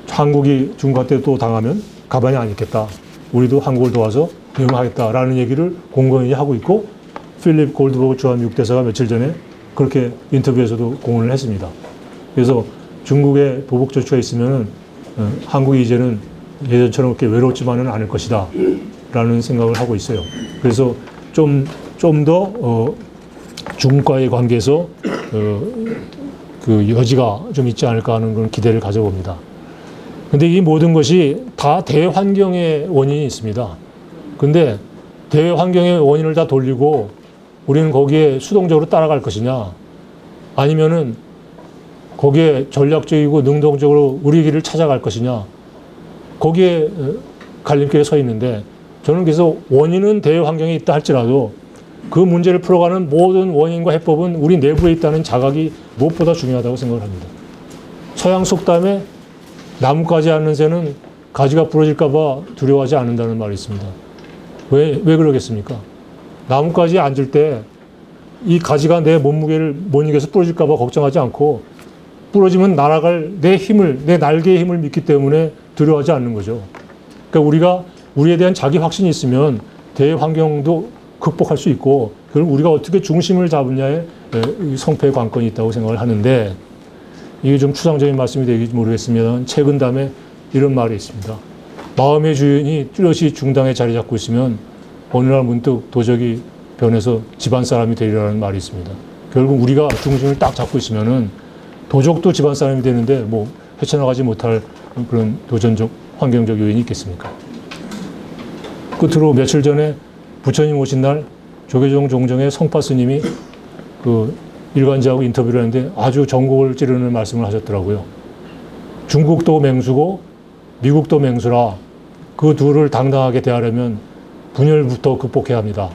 S1: 한국이 중국한테 또 당하면 가만히 안 있겠다. 우리도 한국을 도와서 대응하겠다라는 얘기를 공공연히 하고 있고, 필립 골드버그 주한 미국 대사가 며칠 전에 그렇게 인터뷰에서도 공언을 했습니다. 그래서 중국의 보복 조치가 있으면은 한국이 이제는 예전처럼 그렇게 외롭지만은 않을 것이다 라는 생각을 하고 있어요. 그래서 좀 더 중국과의 관계에서 그 여지가 좀 있지 않을까 하는 그런 기대를 가져봅니다. 근데 이 모든 것이 다 대환경의 원인이 있습니다. 근데 대환경의 원인을 다 돌리고 우리는 거기에 수동적으로 따라갈 것이냐, 아니면은 거기에 전략적이고 능동적으로 우리 길을 찾아갈 것이냐, 거기에 갈림길에 서 있는데, 저는 그래서 원인은 대환경에 있다 할지라도 그 문제를 풀어가는 모든 원인과 해법은 우리 내부에 있다는 자각이 무엇보다 중요하다고 생각을 합니다. 서양 속담에 나뭇가지 앉는 새는 가지가 부러질까 봐 두려워하지 않는다는 말이 있습니다. 왜 그러겠습니까? 나뭇가지에 앉을 때 이 가지가 내 몸무게를 못 이겨서 부러질까 봐 걱정하지 않고, 부러지면 날아갈 내 힘을, 내 날개의 힘을 믿기 때문에 두려워하지 않는 거죠. 그러니까 우리가 우리에 대한 자기 확신이 있으면 대환경도 극복할 수 있고, 그럼 우리가 어떻게 중심을 잡느냐에 성패의 관건이 있다고 생각을 하는데, 이게 좀 추상적인 말씀이 되는지 모르겠습니다만 최근 담에 이런 말이 있습니다. 마음의 주인이 뚜렷이 중당에 자리 잡고 있으면 어느 날 문득 도적이 변해서 집안 사람이 되리라는 말이 있습니다. 결국 우리가 중심을 딱 잡고 있으면은 도적도 집안 사람이 되는데 뭐 헤쳐나가지 못할 그런 도전적 환경적 요인이 있겠습니까? 끝으로 며칠 전에 부처님 오신 날 조계종 종정의 성파 스님이 그 일간지하고 인터뷰를 했는데 아주 전곡을 찌르는 말씀을 하셨더라고요. 중국도 맹수고 미국도 맹수라, 그 둘을 당당하게 대하려면 분열부터 극복해야 합니다.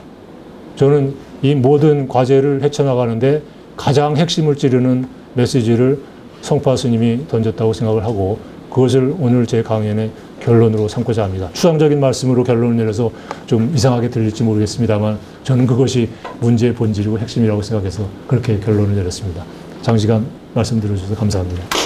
S1: 저는 이 모든 과제를 헤쳐나가는데 가장 핵심을 찌르는 메시지를 성파 스님이 던졌다고 생각을 하고, 그것을 오늘 제 강연의 결론으로 삼고자 합니다. 추상적인 말씀으로 결론을 내려서 좀 이상하게 들릴지 모르겠습니다만 저는 그것이 문제의 본질이고 핵심이라고 생각해서 그렇게 결론을 내렸습니다. 장시간 말씀 들어주셔서 감사합니다.